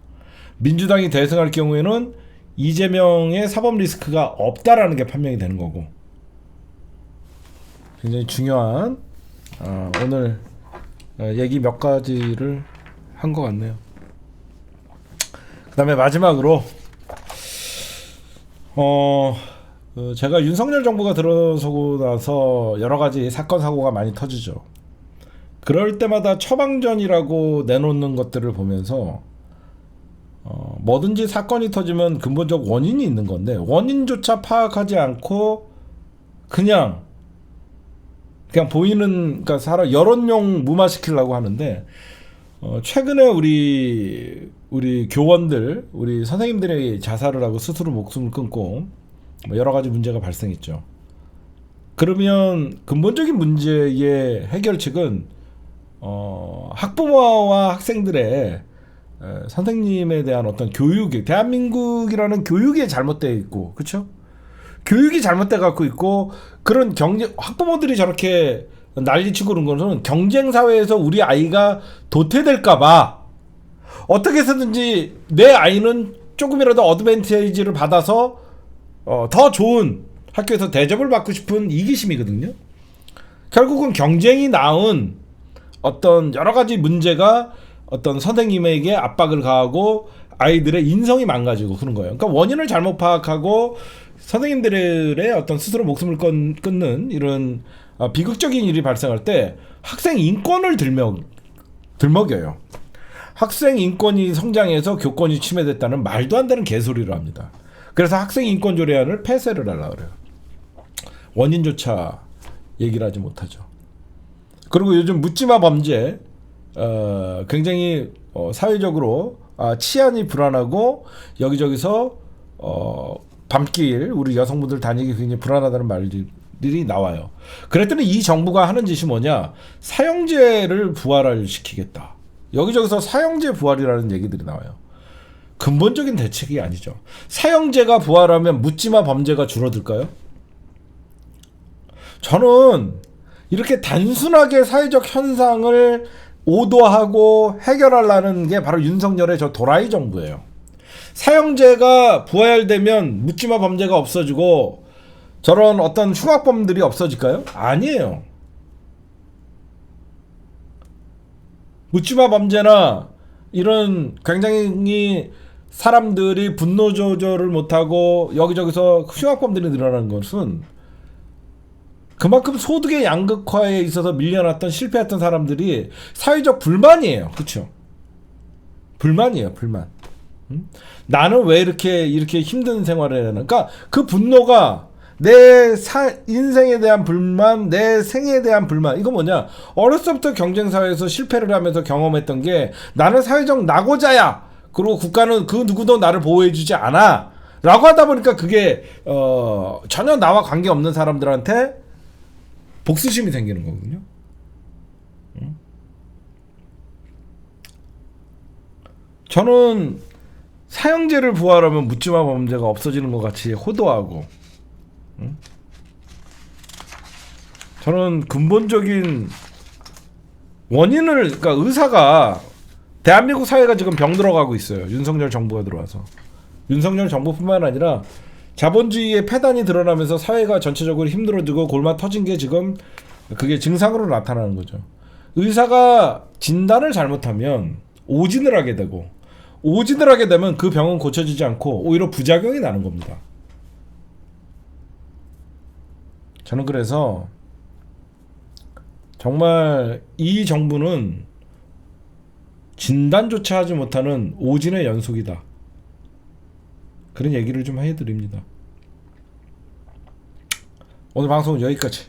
Speaker 1: 민주당이 대승할 경우에는 이재명의 사법 리스크가 없다라는 게 판명이 되는 거고. 굉장히 중요한 오늘 얘기 몇 가지를 한 것 같네요. 그 다음에 마지막으로 제가 윤석열 정부가 들어서고 나서 여러 가지 사건 사고가 많이 터지죠. 그럴 때마다 처방전이라고 내놓는 것들을 보면서 뭐든지 사건이 터지면 근본적 원인이 있는 건데 원인조차 파악하지 않고 그냥 보이는, 그러니까 사람 여론용 무마시키려고 하는데 최근에 우리 교원들, 우리 선생님들이 자살을 하고 스스로 목숨을 끊고 여러 가지 문제가 발생했죠. 그러면 근본적인 문제의 해결책은 학부모와 학생들의 선생님에 대한 어떤 교육이, 대한민국이라는 교육이 잘못되어 있고, 그렇죠? 교육이 잘못돼 갖고 있고, 그런 학부모들이 저렇게 난리치고 그런 거는 경쟁 사회에서 우리 아이가 도태될까봐 어떻게 해서든지 내 아이는 조금이라도 어드밴티지를 받아서 더 좋은 학교에서 대접을 받고 싶은 이기심이거든요. 결국은 경쟁이 낳은 어떤 여러 가지 문제가 어떤 선생님에게 압박을 가하고 아이들의 인성이 망가지고 그런 거예요. 그러니까 원인을 잘못 파악하고 선생님들의 어떤 스스로 목숨을 끊는 이런 비극적인 일이 발생할 때 학생 인권을 들먹여요. 학생 인권이 성장해서 교권이 침해됐다는 말도 안 되는 개소리를 합니다. 그래서 학생 인권 조례안을 폐쇄를 하려고 그래요. 원인조차 얘기를 하지 못하죠. 그리고 요즘 묻지마 범죄 굉장히 사회적으로 치안이 불안하고 여기저기서 밤길 우리 여성분들 다니기 굉장히 불안하다는 말들이 나와요. 그랬더니 이 정부가 하는 짓이 뭐냐? 사형제를 부활을 시키겠다. 여기저기서 사형제 부활이라는 얘기들이 나와요. 근본적인 대책이 아니죠. 사형제가 부활하면 묻지마 범죄가 줄어들까요? 저는 이렇게 단순하게 사회적 현상을 오도하고 해결하려는 게 바로 윤석열의 저 도라이 정부예요. 사형제가 부활되면 묻지마 범죄가 없어지고 저런 어떤 흉악범들이 없어질까요? 아니에요. 묻지마 범죄나 이런 굉장히 사람들이 분노 조절을 못하고 여기저기서 흉악범들이 늘어나는 것은 그만큼 소득의 양극화에 있어서 밀려났던 실패했던 사람들이 사회적 불만이에요. 그렇죠? 불만이에요. 불만. 나는 왜 이렇게 힘든 생활을 해야 하나? 그러니까 그 분노가 내 인생에 대한 불만, 내 생에 대한 불만. 이거 뭐냐? 어렸을 때부터 경쟁 사회에서 실패를 하면서 경험했던 게 나는 사회적 낙오자야. 그리고 국가는 그 누구도 나를 보호해주지 않아. 라고 하다 보니까 그게 전혀 나와 관계없는 사람들한테 복수심이 생기는 거거든요. 저는 사형제를 부활하면 묻지마 범죄가 없어지는 것 같이 호도하고, 저는 근본적인 원인을, 그러니까 의사가, 대한민국 사회가 지금 병들어가고 있어요. 윤석열 정부가 들어와서. 윤석열 정부뿐만 아니라 자본주의의 폐단이 드러나면서 사회가 전체적으로 힘들어지고 골마 터진 게 지금 그게 증상으로 나타나는 거죠. 의사가 진단을 잘못하면 오진을 하게 되고, 오진을 하게 되면 그 병은 고쳐지지 않고 오히려 부작용이 나는 겁니다. 저는 그래서 정말 이 정부는 진단조차 하지 못하는 오진의 연속이다. 그런 얘기를 좀 해드립니다. 오늘 방송은 여기까지.